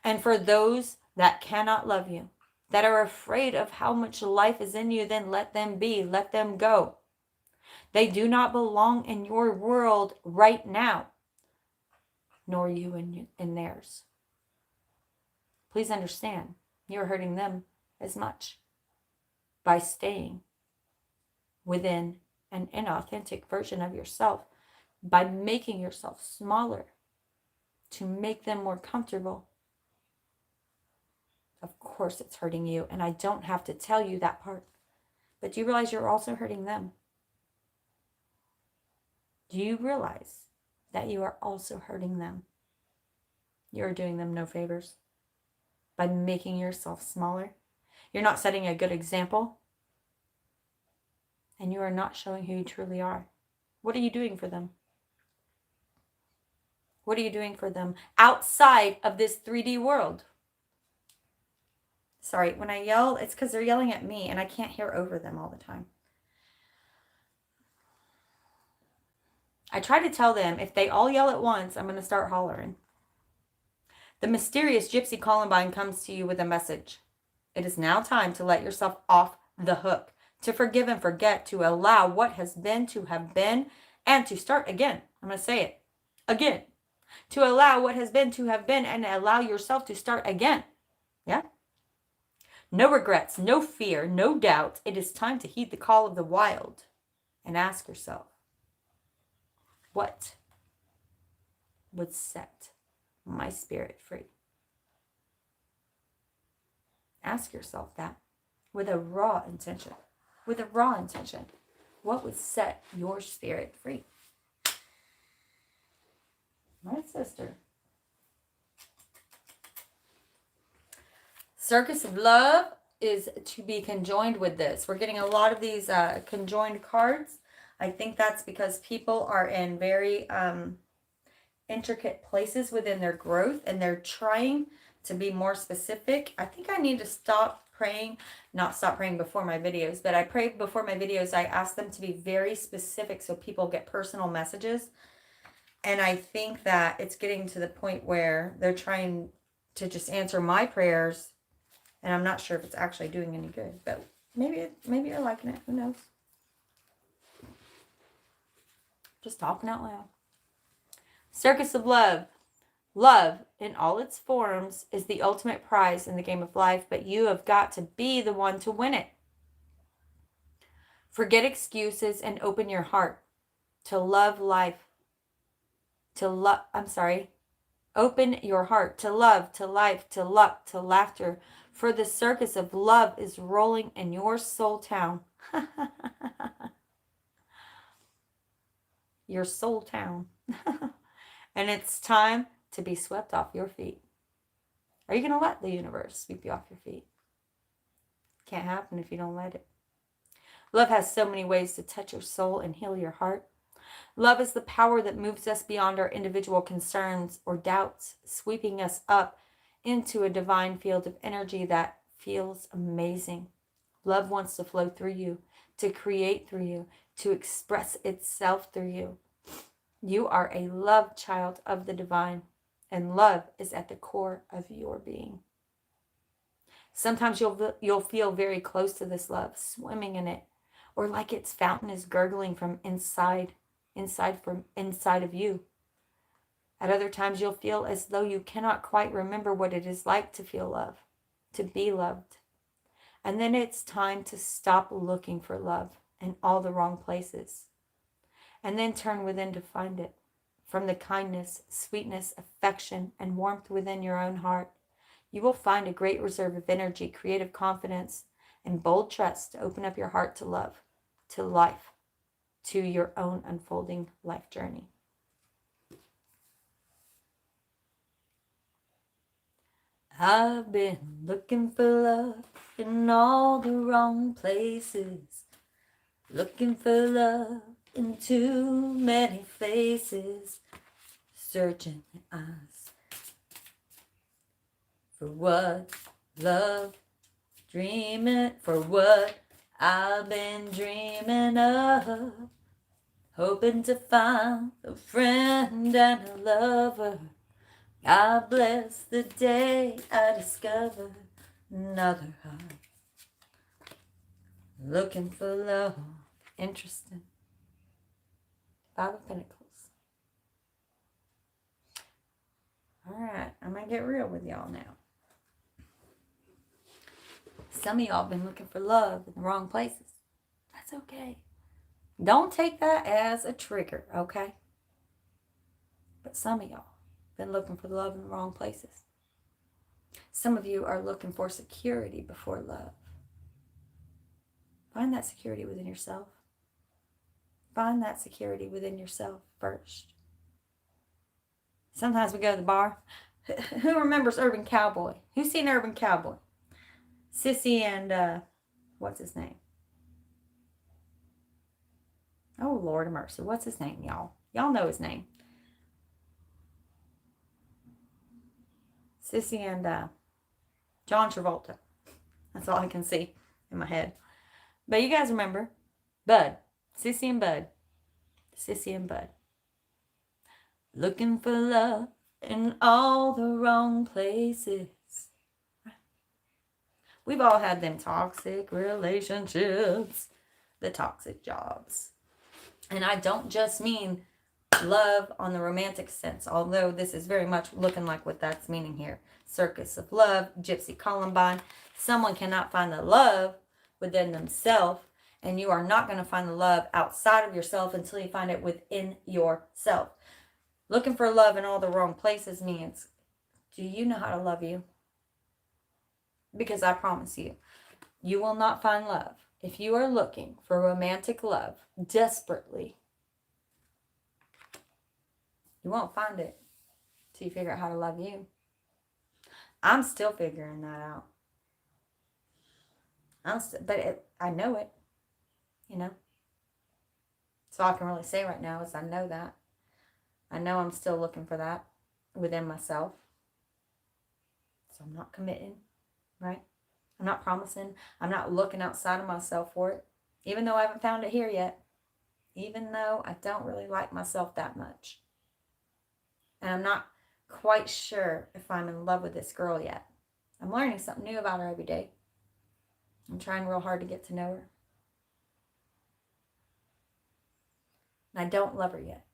And for those that cannot love you, that are afraid of how much life is in you, then let them be, let them go. They do not belong in your world right now, nor you in theirs. Please understand, you're hurting them as much by staying within an inauthentic version of yourself, by making yourself smaller to make them more comfortable. Of course it's hurting you, and I don't have to tell you that part. But do you realize you're also hurting them? Do you realize that you are also hurting them? You're doing them no favors by making yourself smaller. You're not setting a good example, and you are not showing who you truly are. What are you doing for them? What are you doing for them outside of this 3D world? Sorry, when I yell, it's because they're yelling at me and I can't hear over them all the time. I try to tell them if they all yell at once, I'm going to start hollering. The mysterious Gypsy Columbine comes to you with a message. It is now time to let yourself off the hook, to forgive and forget, to allow what has been to have been, and to start again. I'm going to say it again. To allow what has been to have been and allow yourself to start again. Yeah? No regrets, no fear, no doubt. It is time to heed the call of the wild and ask yourself, what would set my spirit free? Ask yourself that with a raw intention. With a raw intention. What would set your spirit free? My sister. Circus of Love is to be conjoined with this. We're getting a lot of these conjoined cards. I think that's because people are in very intricate places within their growth and they're trying to be more specific. I think I need to stop praying, not stop praying before my videos, but I pray before my videos. I ask them to be very specific so people get personal messages. And I think that it's getting to the point where they're trying to just answer my prayers. And I'm not sure if it's actually doing any good, but maybe you're liking it. Who knows? Just talking out loud. Circus of Love. Love, in all its forms, is the ultimate prize in the game of life, but you have got to be the one to win it. Forget excuses and open your heart to love life. Open your heart to love, to life, to luck, to laughter. For the circus of love is rolling in your soul town. Your soul town. And it's time to be swept off your feet. Are you going to let the universe sweep you off your feet? Can't happen if you don't let it. Love has so many ways to touch your soul and heal your heart. Love is the power that moves us beyond our individual concerns or doubts, sweeping us up into a divine field of energy that feels amazing. Love wants to flow through you, to create through you, to express itself through you. You are a love child of the divine, and love is at the core of your being. Sometimes you'll feel very close to this love, swimming in it, or like its fountain is gurgling from inside of you. At other times you'll feel as though you cannot quite remember what it is like to feel love, to be loved. And then it's time to stop looking for love in all the wrong places, and then turn within to find it. From the kindness, sweetness, affection, and warmth within your own heart, you will find a great reserve of energy, creative confidence, and bold trust to open up your heart to love, to life, to your own unfolding life journey. I've been looking for love in all the wrong places, looking for love in too many faces, searching the eyes for what love, dreaming for what I've been dreaming of, hoping to find a friend and a lover. God bless the day I discover another heart looking for love. Interesting. Five of Pentacles. Alright, I'm going to get real with y'all now. Some of y'all have been looking for love in the wrong places. That's okay. Don't take that as a trigger, okay? But some of y'all been looking for love in the wrong places. Some of you are looking for security before love. Find that security within yourself. Find that security within yourself first. Sometimes we go to the bar. Who remembers Urban Cowboy? Who's seen Urban Cowboy? Sissy and, what's his name? Oh, Lord of mercy. What's his name, y'all? Y'all know his name. Sissy and John Travolta. That's all I can see in my head. But you guys remember Bud. Sissy and Bud. Sissy and Bud. Looking for love in all the wrong places. We've all had them toxic relationships. The toxic jobs. And I don't just mean love on the romantic sense, although this is very much looking like what that's meaning here. Circus of love, Gypsy Columbine. Someone cannot find the love within themselves, and you are not going to find the love outside of yourself until you find it within yourself. Looking for love in all the wrong places means, do you know how to love you? Because I promise you, you will not find love. If you are looking for romantic love desperately, you won't find it till you figure out how to love you. I'm still figuring that out. I know it, you know. So all I can really say right now is I know that. I know I'm still looking for that within myself. So I'm not committing, right? I'm not promising. I'm not looking outside of myself for it. Even though I haven't found it here yet. Even though I don't really like myself that much. And I'm not quite sure if I'm in love with this girl yet. I'm learning something new about her every day. I'm trying real hard to get to know her. And I don't love her yet.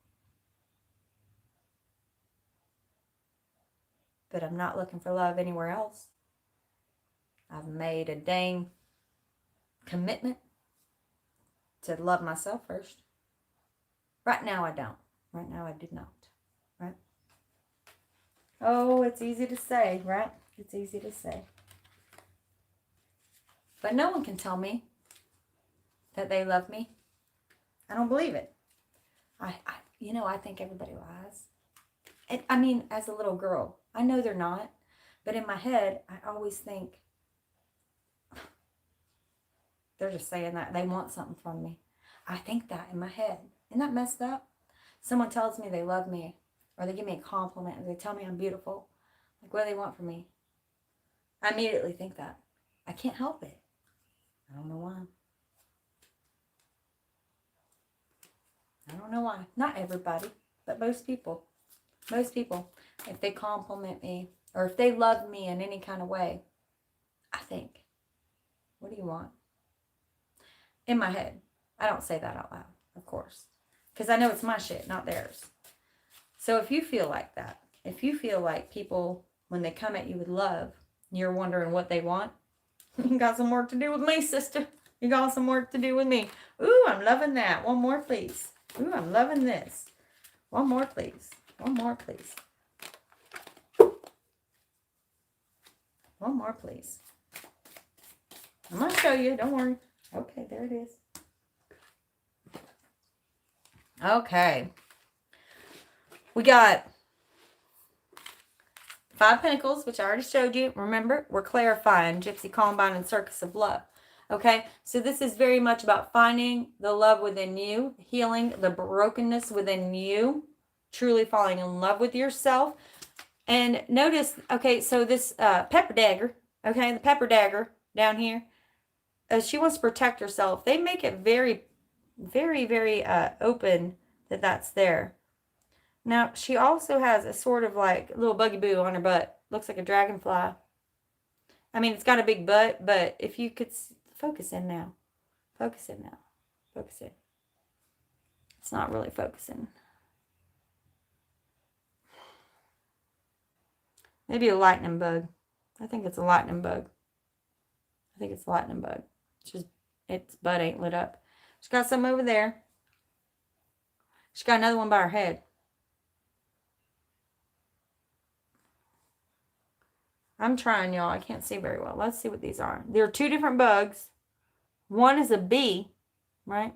But I'm not looking for love anywhere else. I've made a dang commitment to love myself first. Right now I don't. Right now I did not. Right? Oh, it's easy to say, right? It's easy to say. But no one can tell me that they love me. I don't believe it. I think everybody lies. And, I mean, as a little girl, I know they're not. But in my head, I always think, they're just saying that they want something from me. I think that in my head. Isn't that messed up? someone tells me they love me, or they give me a compliment, or they tell me I'm beautiful, like, what do they want from me? I immediately think that. I can't help it. I don't know why. I don't know why. Not everybody, but most people. Most people, if they compliment me, or if they love me in any kind of way, I think, what do you want? In my head. I don't say that out loud, of course. Because I know it's my shit, not theirs. So if you feel like that, if you feel like people, when they come at you with love, you're wondering what they want, you got some work to do with me, sister. You got some work to do with me. Ooh, I'm loving that. One more, please. Ooh, I'm loving this. One more, please. One more, please. One more, please. I'm going to show you. Don't worry. Okay, there it is. Okay. We got 5 Pentacles, which I already showed you. Remember, we're clarifying Gypsy, Columbine, and Circus of Love. Okay, so this is very much about finding the love within you, healing the brokenness within you, truly falling in love with yourself. And notice, okay, so this pepper dagger, okay, the pepper dagger down here, she wants to protect herself. They make it very, very, very open that that's there. Now, she also has a sort of like little buggy boo on her butt. Looks like a dragonfly. I mean, it's got a big butt, but if you could focus in now. Focus in now. Focus in. It's not really focusing. Maybe a lightning bug. I think it's a lightning bug. I think it's a lightning bug. It's just, its butt ain't lit up. She's got some over there. She's got another one by her head. I'm trying, y'all. I can't see very well. Let's see what these are. There are 2 different bugs. One is a bee, right?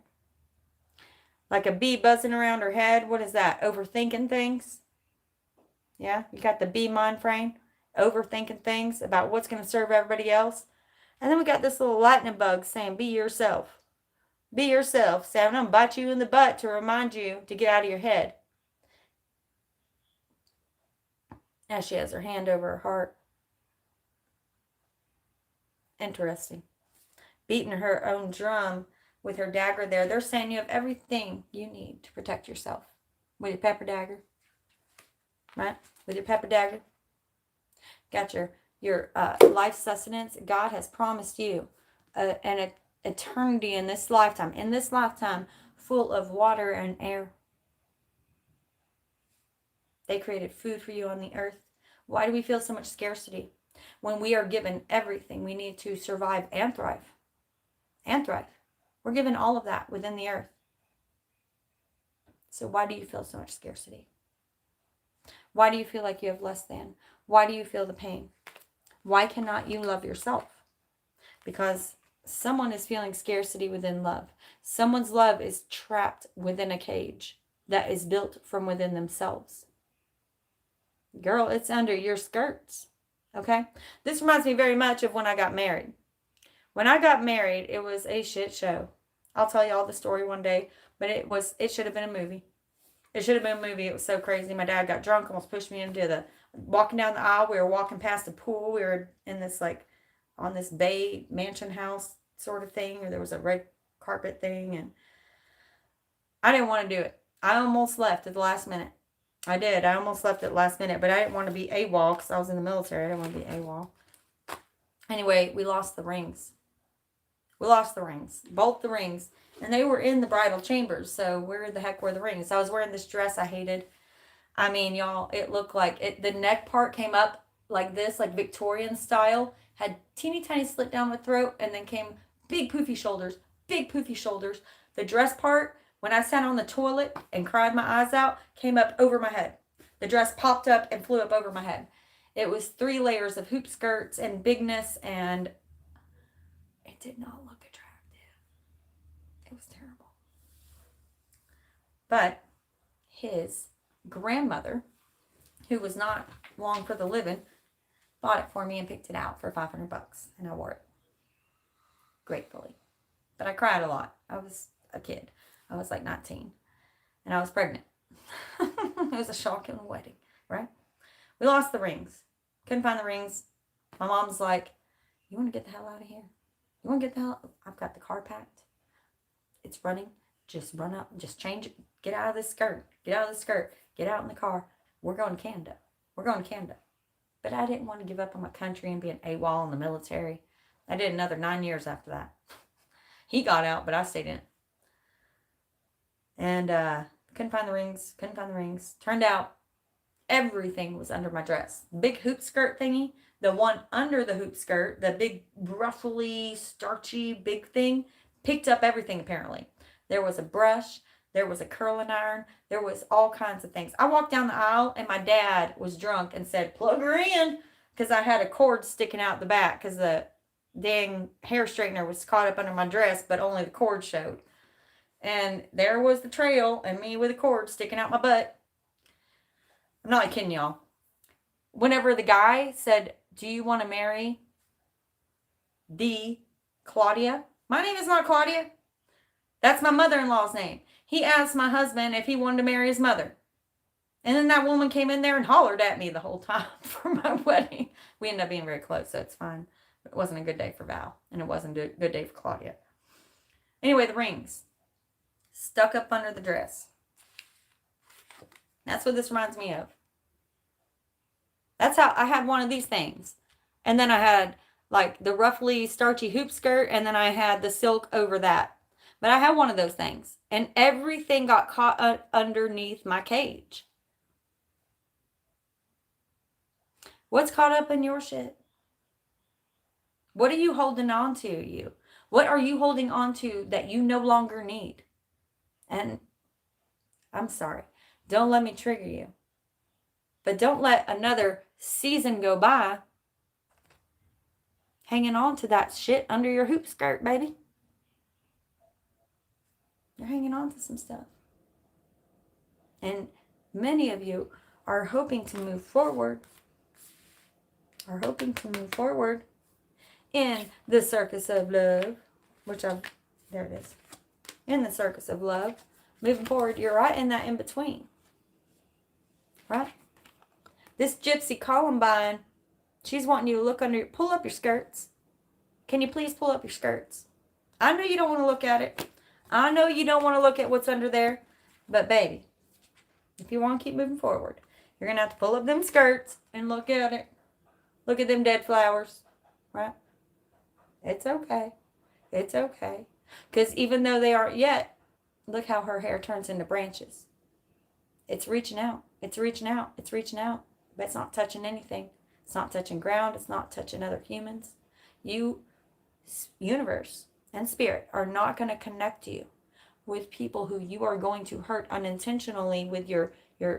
Like a bee buzzing around her head. What is that? Overthinking things. Yeah, you got the bee mind frame. Overthinking things about what's going to serve everybody else. And then we got this little lightning bug saying, be yourself. Be yourself. Say, I'm going to bite you in the butt to remind you to get out of your head. Now she has her hand over her heart. Interesting. Beating her own drum with her dagger there. They're saying you have everything you need to protect yourself. With your pepper dagger. Right? With your pepper dagger. Got your life sustenance. God has promised you an eternity in this lifetime. In this lifetime, full of water and air. They created food for you on the earth. Why do we feel so much scarcity? When we are given everything we need to survive and thrive. And thrive. We're given all of that within the earth. So why do you feel so much scarcity? Why do you feel like you have less than? Why do you feel the pain? Why cannot you love yourself? Because someone is feeling scarcity within love. Someone's love is trapped within a cage that is built from within themselves. Girl, it's under your skirts. Okay? This reminds me very much of when I got married. When I got married, it was a shit show. I'll tell you all the story one day, but it should have been a movie. It should have been a movie. It was so crazy. My dad got drunk, almost pushed me into walking down the aisle. We were walking past the pool. We were in this, like, on this bay mansion house sort of thing, or there was a red carpet thing, and I didn't want to do it. I almost left at the last minute. I did. I almost left at the last minute, but I didn't want to be AWOL because I was in the military. I didn't want to be AWOL. Anyway, we lost the rings. We lost the rings. Both the rings. And they were in the bridal chambers. So where the heck were the rings? I was wearing this dress I hated. I mean, y'all, it looked like it. The neck part came up like this, like Victorian style. Had teeny tiny slit down the throat. And then came big poofy shoulders. Big poofy shoulders. The dress part, when I sat on the toilet and cried my eyes out, came up over my head. The dress popped up and flew up over my head. It was 3 layers of hoop skirts and bigness, and it did not look attractive. It was terrible. But his grandmother, who was not long for the living, bought it for me and picked it out for $500, and I wore it gratefully. But I cried a lot. I was a kid. I was like 19, and I was pregnant. It was a shotgun wedding, right? We lost the rings. Couldn't find the rings. My mom's like, you want to get the hell out of here? You want to get the hell? I've got the car packed. It's running. Just run up. Just change it. Get out of this skirt. Get out of the skirt. Get out in the car. We're going to Canada. We're going to Canada. But I didn't want to give up on my country and be an AWOL in the military. I did another 9 years after that. He got out, but I stayed in. And couldn't find the rings. Couldn't find the rings. Turned out everything was under my dress. Big hoop skirt thingy. The one under the hoop skirt, the big ruffly, starchy, big thing, picked up everything apparently. There was a brush. There was a curling iron. There was all kinds of things. I walked down the aisle and my dad was drunk and said, plug her in. Because I had a cord sticking out the back because the dang hair straightener was caught up under my dress, but only the cord showed. And there was the trail and me with a cord sticking out my butt. I'm not kidding y'all. Whenever the guy said, do you want to marry the Claudia? My name is not Claudia. That's my mother-in-law's name. He asked my husband if he wanted to marry his mother. And then that woman came in there and hollered at me the whole time for my wedding. We ended up being very close, so it's fine. But it wasn't a good day for Val. And it wasn't a good day for Claudia. Anyway, the rings. Stuck up under the dress. That's what this reminds me of. That's how I had one of these things. And then I had like the roughly starchy hoop skirt. And then I had the silk over that. But I had one of those things. And everything got caught underneath my cage. What's caught up in your shit? What are you holding on to, you? What are you holding on to that you no longer need? And I'm sorry. Don't let me trigger you. But don't let another season go by hanging on to that shit under your hoop skirt, baby. You're hanging on to some stuff. And many of you are hoping to move forward. In the circus of love. There it is. In the circus of love. Moving forward, you're right in that in between. Right? This gypsy Columbine, she's wanting you to look under, pull up your skirts. Can you please pull up your skirts? I know you don't want to look at it. I know you don't want to look at what's under there. But baby, if you want to keep moving forward, you're going to have to pull up them skirts and look at it. Look at them dead flowers. Right? It's okay. It's okay. Because even though they aren't yet, look how her hair turns into branches. It's reaching out. It's reaching out. It's reaching out. But it's not touching anything. It's not touching ground. It's not touching other humans. You, universe and spirit, are not going to connect you with people who you are going to hurt unintentionally with your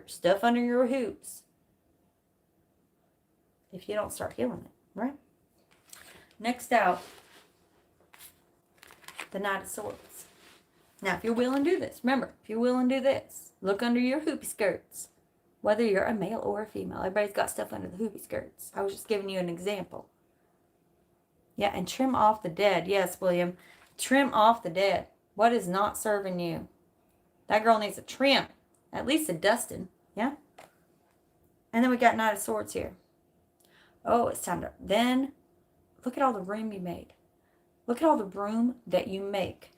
stuff under your hoops if you don't start healing it, right? Next out, the Knight of Swords. Now, if you're willing to do this, remember, if you're willing to do this, look under your hoopy skirts. Whether you're a male or a female, everybody's got stuff under the hoopy skirts. I was just giving you an example. Yeah, and trim off the dead. Yes, William, trim off the dead. What is not serving you? That girl needs a trim. At least a dusting, yeah? And then we got Knight of Swords here. Oh, it's time to... Then, look at all the room you made. Look at all the room that you make.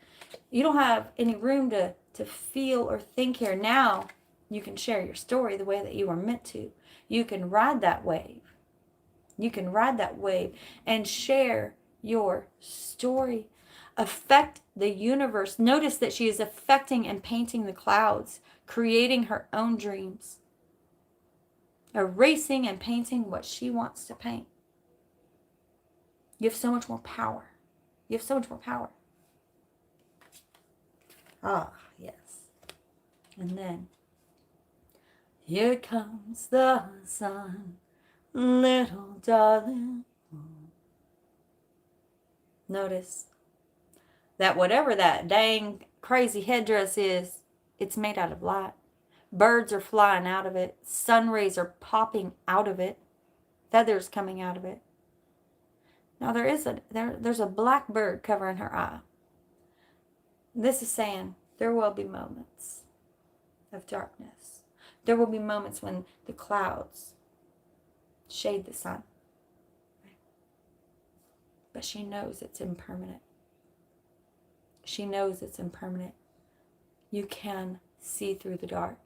You don't have any room to feel or think here. Now, you can share your story the way that you are meant to. You can ride that wave. You can ride that wave and share your story. Affect the universe. Notice that she is affecting and painting the clouds, creating her own dreams, erasing and painting what she wants to paint. You have so much more power. You have so much more power. Ah, yes. And then, here comes the sun, little darling. Notice that whatever that dang crazy headdress is, it's made out of light. Birds are flying out of it. Sun rays are popping out of it. Feathers coming out of it. Now there's a black bird covering her eye. This is saying there will be moments of darkness. There will be moments when the clouds shade the sun. But she knows it's impermanent. She knows it's impermanent. You can see through the dark.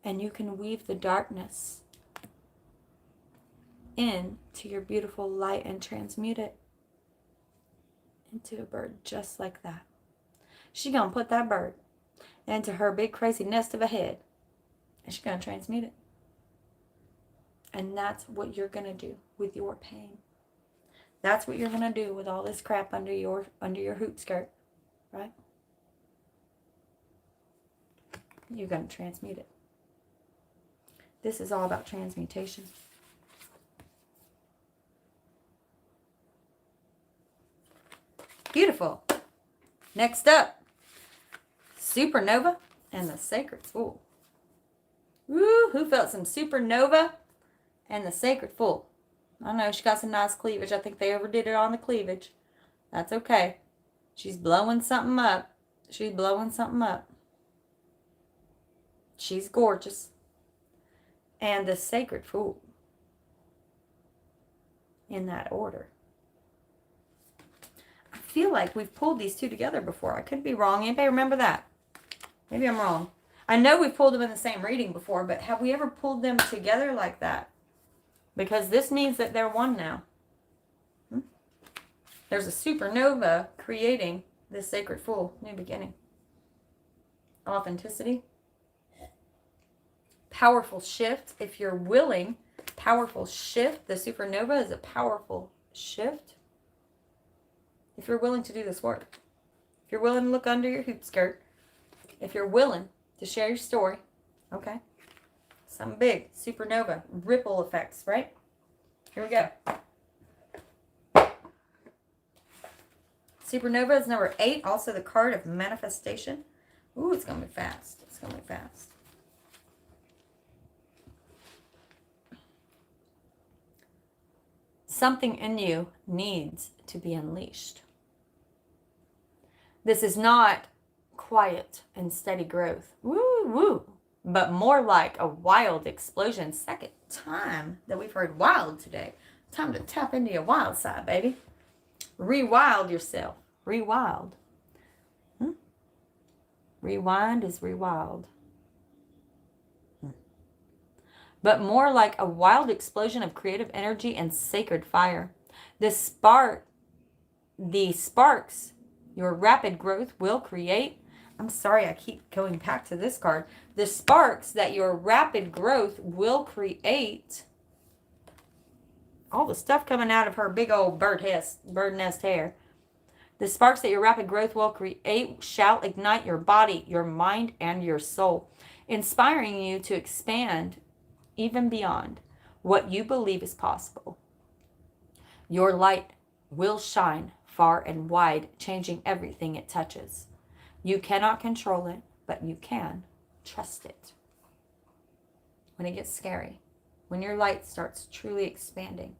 And you can weave the darkness into your beautiful light and transmute it into a bird just like that. She's going to put that bird into her big crazy nest of a head. And she's going to transmute it. And that's what you're going to do with your pain. That's what you're going to do with all this crap under your hoop skirt. Right? You're going to transmute it. This is all about transmutation. Beautiful. Next up, supernova and the sacred fool. Woo, who felt some supernova and the sacred fool? I know she got some nice cleavage. I think they overdid it on the cleavage. That's okay. She's blowing something up. She's blowing something up. She's gorgeous. And the sacred fool. In that order. I feel like we've pulled these two together before. I could be wrong. Anybody remember that? Maybe I'm wrong. I know we've pulled them in the same reading before, but have we ever pulled them together like that? Because this means that they're one now. There's a supernova creating this sacred fool. New beginning. Authenticity. Powerful shift. If you're willing, powerful shift. The supernova is a powerful shift. If you're willing to do this work. If you're willing to look under your hoop skirt. If you're willing to share your story. Okay. Something big. Supernova. Ripple effects, right? Here we go. Supernova is number 8. Also the card of manifestation. Ooh, it's going to be fast. It's going to be fast. Something in you needs to be unleashed. This is not quiet and steady growth. Woo, woo. But more like a wild explosion. Second time that we've heard wild today. Time to tap into your wild side, baby. Rewild yourself. Rewild. Rewind is rewild. But more like a wild explosion of creative energy and sacred fire. The sparks your rapid growth will create. I'm sorry, I keep going back to this card. The sparks that your rapid growth will create. All the stuff coming out of her big old bird nest hair. The sparks that your rapid growth will create shall ignite your body, your mind, and your soul, inspiring you to expand even beyond what you believe is possible. Your light will shine far and wide, changing everything it touches. You cannot control it, but you can trust it. When it gets scary, when your light starts truly expanding,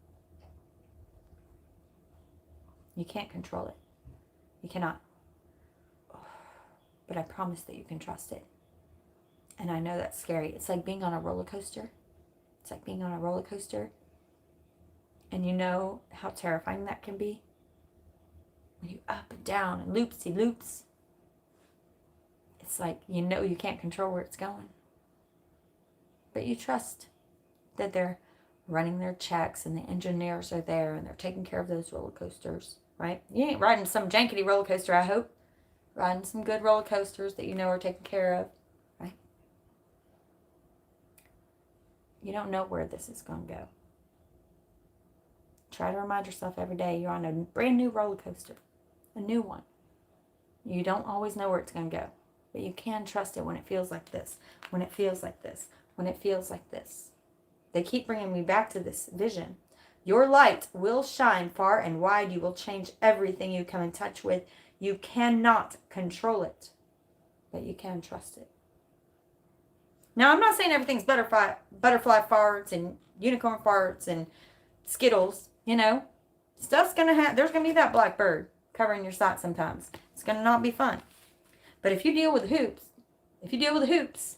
you can't control it. You cannot. But I promise that you can trust it. And I know that's scary. It's like being on a roller coaster. It's like being on a roller coaster. And you know how terrifying that can be? When you up and down and loopsy loops. It's like you know you can't control where it's going. But you trust that they're running their checks and the engineers are there and they're taking care of those roller coasters, right? You ain't riding some jankety roller coaster, I hope. Riding some good roller coasters that you know are taken care of, right? You don't know where this is going to go. Try to remind yourself every day you're on a brand new roller coaster. A new one. You don't always know where it's going to go. But you can trust it when it feels like this. When it feels like this. When it feels like this. They keep bringing me back to this vision. Your light will shine far and wide. You will change everything you come in touch with. You cannot control it. But you can trust it. Now, I'm not saying everything's butterfly farts and unicorn farts and Skittles, you know. Stuff's going to have, there's going to be that black bird covering your sight sometimes. It's going to not be fun. But if you deal with the hoops,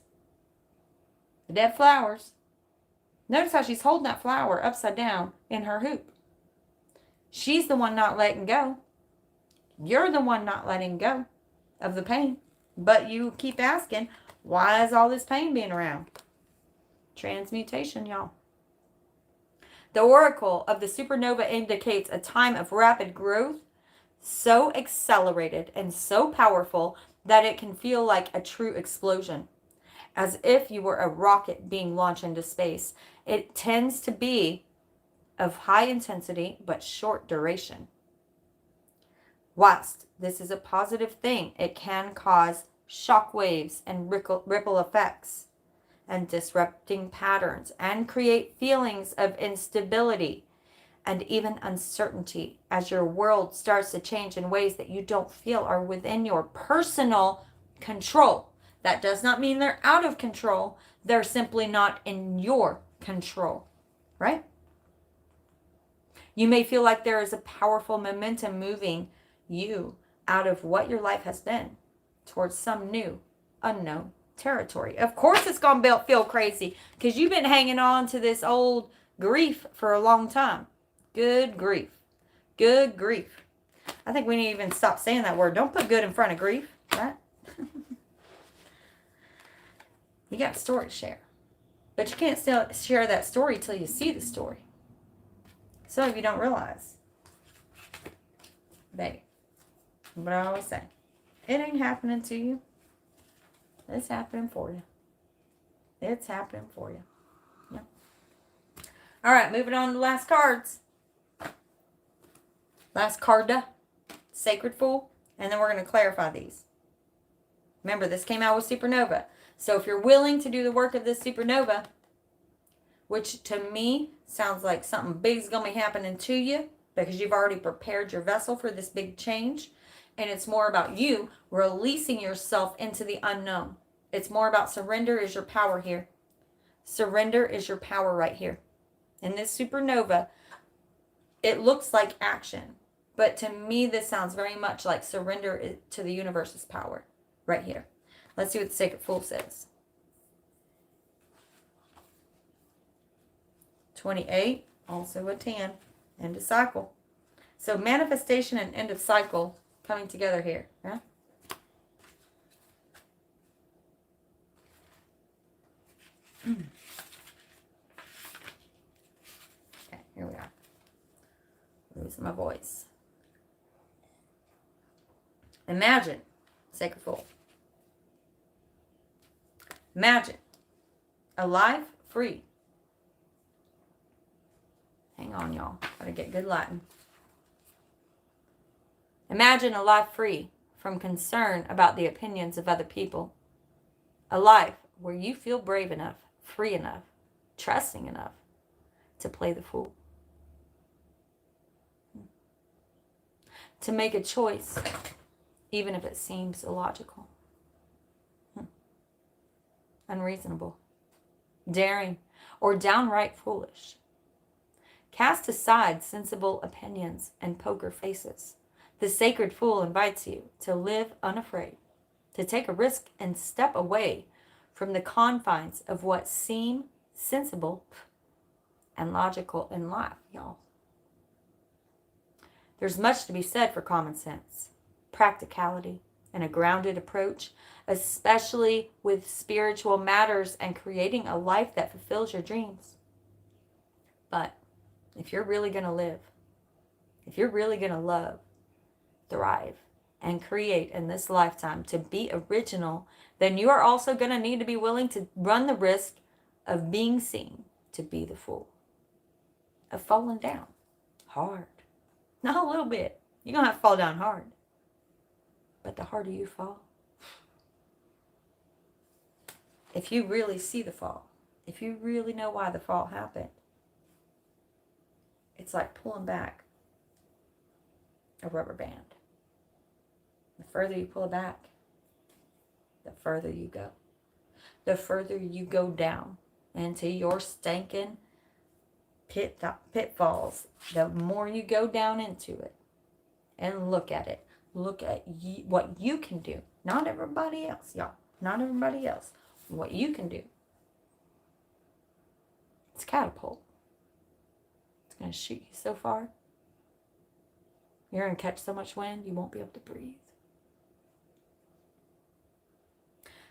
The dead flowers. Notice how she's holding that flower upside down in her hoop. She's the one not letting go. You're the one not letting go of the pain. But you keep asking, why is all this pain being around? Transmutation, y'all. The oracle of the supernova indicates a time of rapid growth, so accelerated and so powerful that it can feel like a true explosion, as if you were a rocket being launched into space. It tends to be of high intensity but short duration. Whilst this is a positive thing, it can cause shock waves and ripple effects and disrupting patterns and create feelings of instability and even uncertainty as your world starts to change in ways that you don't feel are within your personal control. That does not mean they're out of control. They're simply not in your control, right? You may feel like there is a powerful momentum moving you out of what your life has been towards some new, unknown territory. Of course it's going to feel crazy because you've been hanging on to this old grief for a long time. Good grief. Good grief. I think we need to even stop saying that word. Don't put good in front of grief, right? You got a story to share. But you can't still share that story till you see the story. Some of you don't realize. Baby. But I always say, it ain't happening to you. It's happening for you. It's happening for you. Yep. All right, moving on to the last cards. Last card, Sacred Fool. And then we're going to clarify these. Remember, this came out with Supernova. So if you're willing to do the work of this Supernova, which to me sounds like something big is going to be happening to you because you've already prepared your vessel for this big change. And it's more about you releasing yourself into the unknown. It's more about surrender is your power here. Surrender is your power right here. In this supernova, it looks like action. But to me, this sounds very much like surrender to the universe's power right here. Let's see what the Sacred Fool says. 28, also a 10, end of cycle. So manifestation and end of cycle coming together here. Yeah? Okay, here we are. Losing my voice. Imagine, Sacred Fool. Imagine a life free. Hang on, y'all. Gotta get good Latin. Imagine a life free from concern about the opinions of other people. A life where you feel brave enough, free enough, trusting enough to play the fool. To make a choice, even if it seems illogical. Unreasonable, daring, or downright foolish. Cast aside sensible opinions and poker faces. The Sacred Fool invites you to live unafraid, to take a risk and step away from the confines of what seem sensible and logical in life, y'all. There's much to be said for common sense, practicality, and a grounded approach, especially with spiritual matters and creating a life that fulfills your dreams. But if you're really going to live, if you're really going to love, thrive, and create in this lifetime to be original, then you are also going to need to be willing to run the risk of being seen to be the fool, of falling down hard. Not a little bit. You're going to have to fall down hard. But the harder you fall, if you really see the fall, if you really know why the fall happened, it's like pulling back a rubber band. The further you pull it back, the further you go. The further you go down into your stinking pitfalls, the more you go down into it and look at it. Look at what you can do. Not everybody else, y'all. Not everybody else. What you can do catapult. It's going to shoot you so far. You're going to catch so much wind, you won't be able to breathe.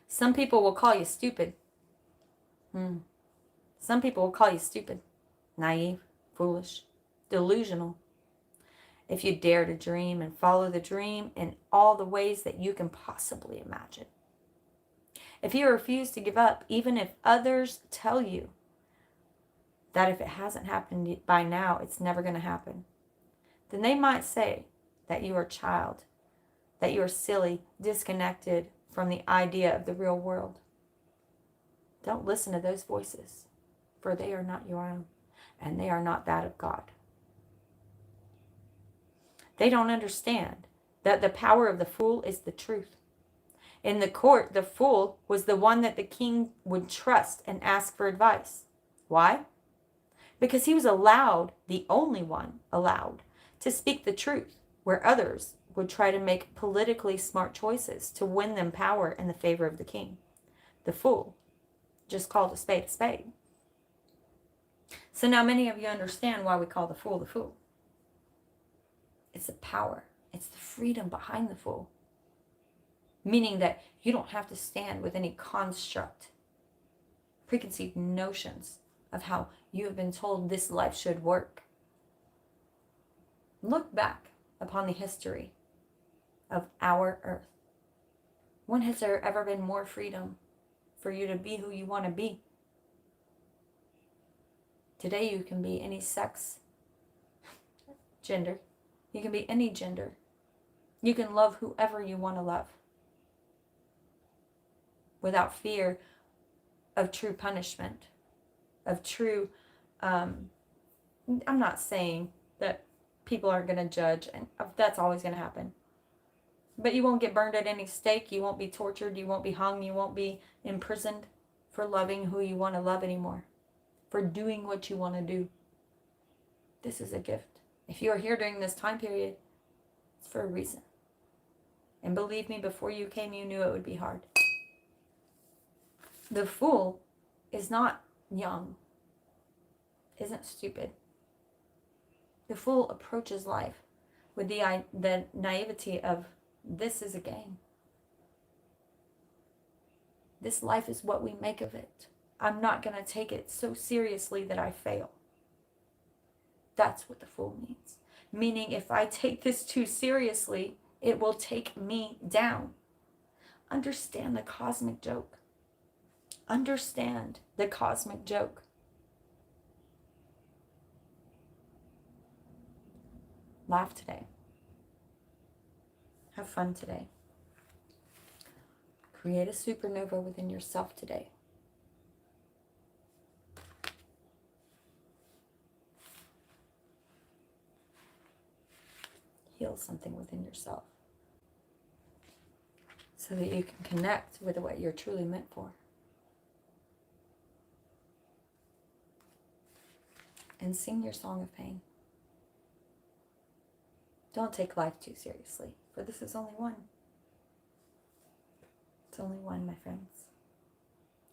Some people will call you stupid. Some people will call you stupid, naive, foolish, delusional. If you dare to dream and follow the dream in all the ways that you can possibly imagine. If you refuse to give up, even if others tell you that if it hasn't happened by now, it's never going to happen, then they might say that you are a child, that you are silly, disconnected from the idea of the real world. Don't listen to those voices, for they are not your own, and they are not that of God. They don't understand that the power of the fool is the truth. In the court, the fool was the one that the king would trust and ask for advice. Why? Because he was allowed, the only one allowed, to speak the truth, where others would try to make politically smart choices to win them power in the favor of the king. The fool just called a spade a spade. So now many of you understand why we call the fool the fool. It's the power. It's the freedom behind the fool. Meaning that you don't have to stand with any construct, preconceived notions of how you have been told this life should work. Look back upon the history of our earth. When has there ever been more freedom for you to be who you want to be? Today you can be any sex, gender. You can be any gender. You can love whoever you want to love without fear of true punishment, of true, I'm not saying that people aren't going to judge, and that's always going to happen. But you won't get burned at any stake. You won't be tortured. You won't be hung. You won't be imprisoned for loving who you want to love anymore, for doing what you want to do. This is a gift. If you are here during this time period, it's for a reason. And believe me, before you came, you knew it would be hard. The fool is not young, isn't stupid. The fool approaches life with the naivety of, this is a game. This life is what we make of it. I'm not going to take it so seriously that I fail. That's what the fool means. Meaning, if I take this too seriously, it will take me down. Understand the cosmic joke. Understand the cosmic joke. Laugh today. Have fun today. Create a supernova within yourself today. Heal something within yourself so that you can connect with what you're truly meant for. And sing your song of pain. Don't take life too seriously, for this is only one. It's only one, my friends.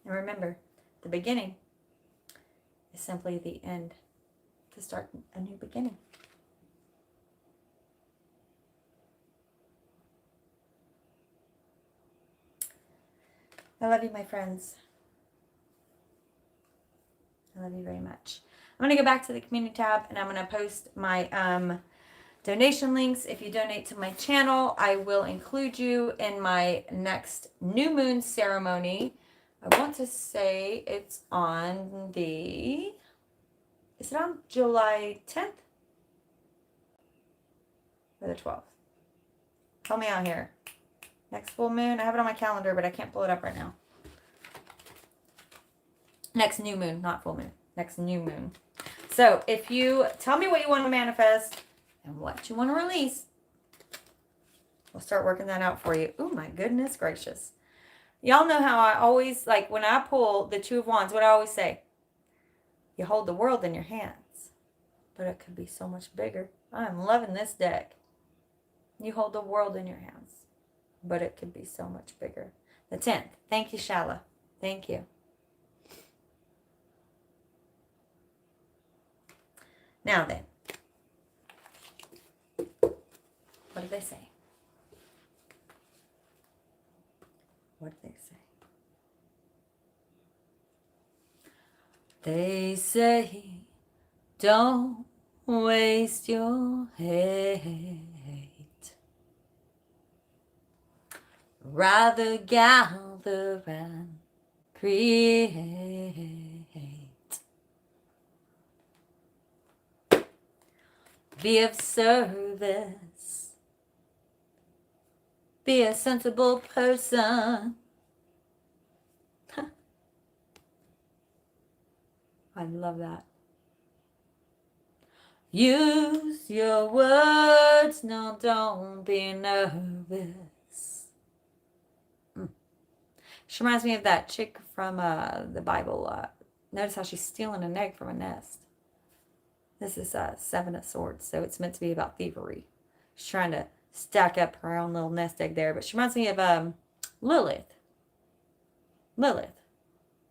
And remember, the beginning is simply the end to start a new beginning. I love you, my friends. I love you very much. I'm going to go back to the community tab and I'm going to post my donation links. If you donate to my channel, I will include you in my next new moon ceremony. I want to say it's on the, is it on July 10th or the 12th? Help me out here. Next full moon. I have it on my calendar, but I can't pull it up right now. Next new moon, not full moon. Next new moon. So if you tell me what you want to manifest and what you want to release, we'll start working that out for you. Oh my goodness gracious. Y'all know how I always, like when I pull the Two of Wands, what I always say, you hold the world in your hands, but it could be so much bigger. I'm loving this deck. You hold the world in your hands, but it could be so much bigger. The 10th. Thank you, Shala. Thank you. Now then, what did they say? What did they say? They say, don't waste your hate. Rather gather and create. Be of service. Be a sensible person. I love that. Use your words. No, don't be nervous. She reminds me of that chick from the Bible. Notice how she's stealing an egg from a nest. This is Seven of Swords, so it's meant to be about thievery. She's trying to stack up her own little nest egg there, but she reminds me of Lilith. Lilith.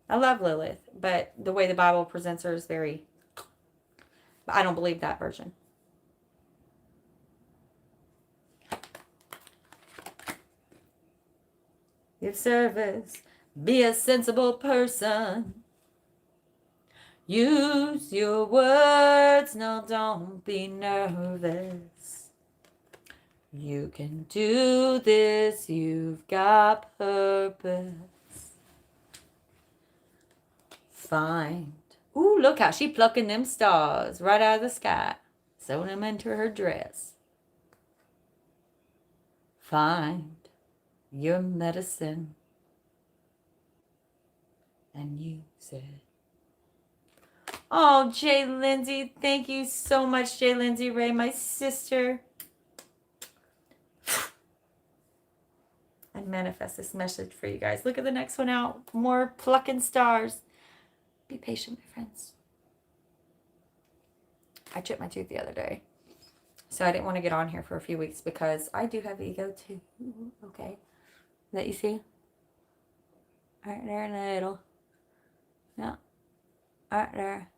I love Lilith, but the way the Bible presents her is very... I don't believe that version. Give service. Be a sensible person. Use your words. No, don't be nervous. You can do this. You've got purpose. Find. Ooh, look how she plucking them stars right out of the sky. Sewing them into her dress. Find your medicine and use it. Oh, Jay Lindsay, thank you so much, Jay Lindsay Ray, my sister. I manifest this message for you guys. Look at the next one out. More plucking stars. Be patient, my friends. I chipped my tooth the other day. So I didn't want to get on here for a few weeks because I do have ego too. Okay. That you see? Right there in the middle. Yeah. Right there.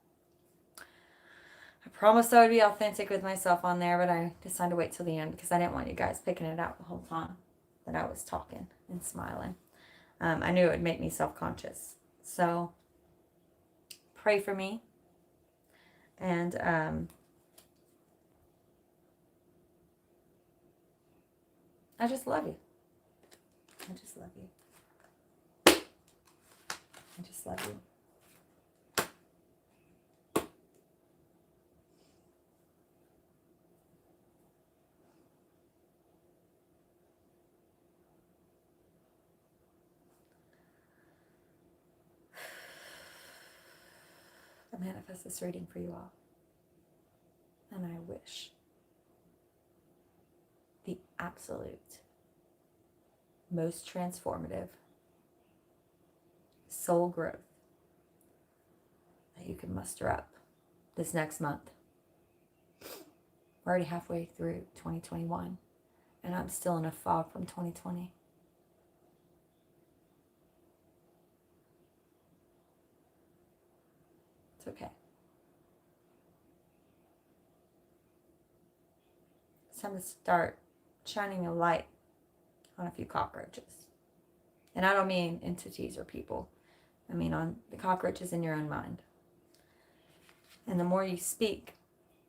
I promised I would be authentic with myself on there, but I decided to wait till the end because I didn't want you guys picking it out the whole time that I was talking and smiling. I knew it would make me self-conscious. So pray for me. And I just love you. I just love you. I just love you. I manifest this reading for you all. And I wish the absolute most transformative soul growth that you can muster up this next month. We're already halfway through 2021, and I'm still in a fog from 2020. It's okay. It's time to start shining a light on a few cockroaches. And I don't mean entities or people. I mean on the cockroaches in your own mind. And the more you speak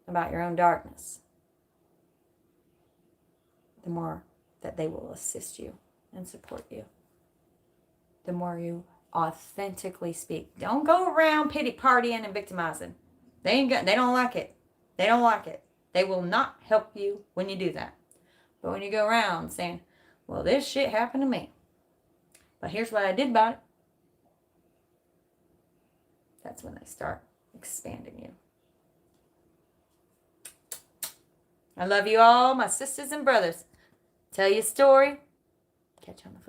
about your own darkness, the more that they will assist you and support you. The more you authentically speak. Don't go around pity partying and victimizing. They don't like it. They don't like it. They will not help you when you do that. But when you go around saying, well, this shit happened to me, but here's what I did about it, that's when they start expanding you. I love you all, my sisters and brothers. Tell you a story. Catch you on the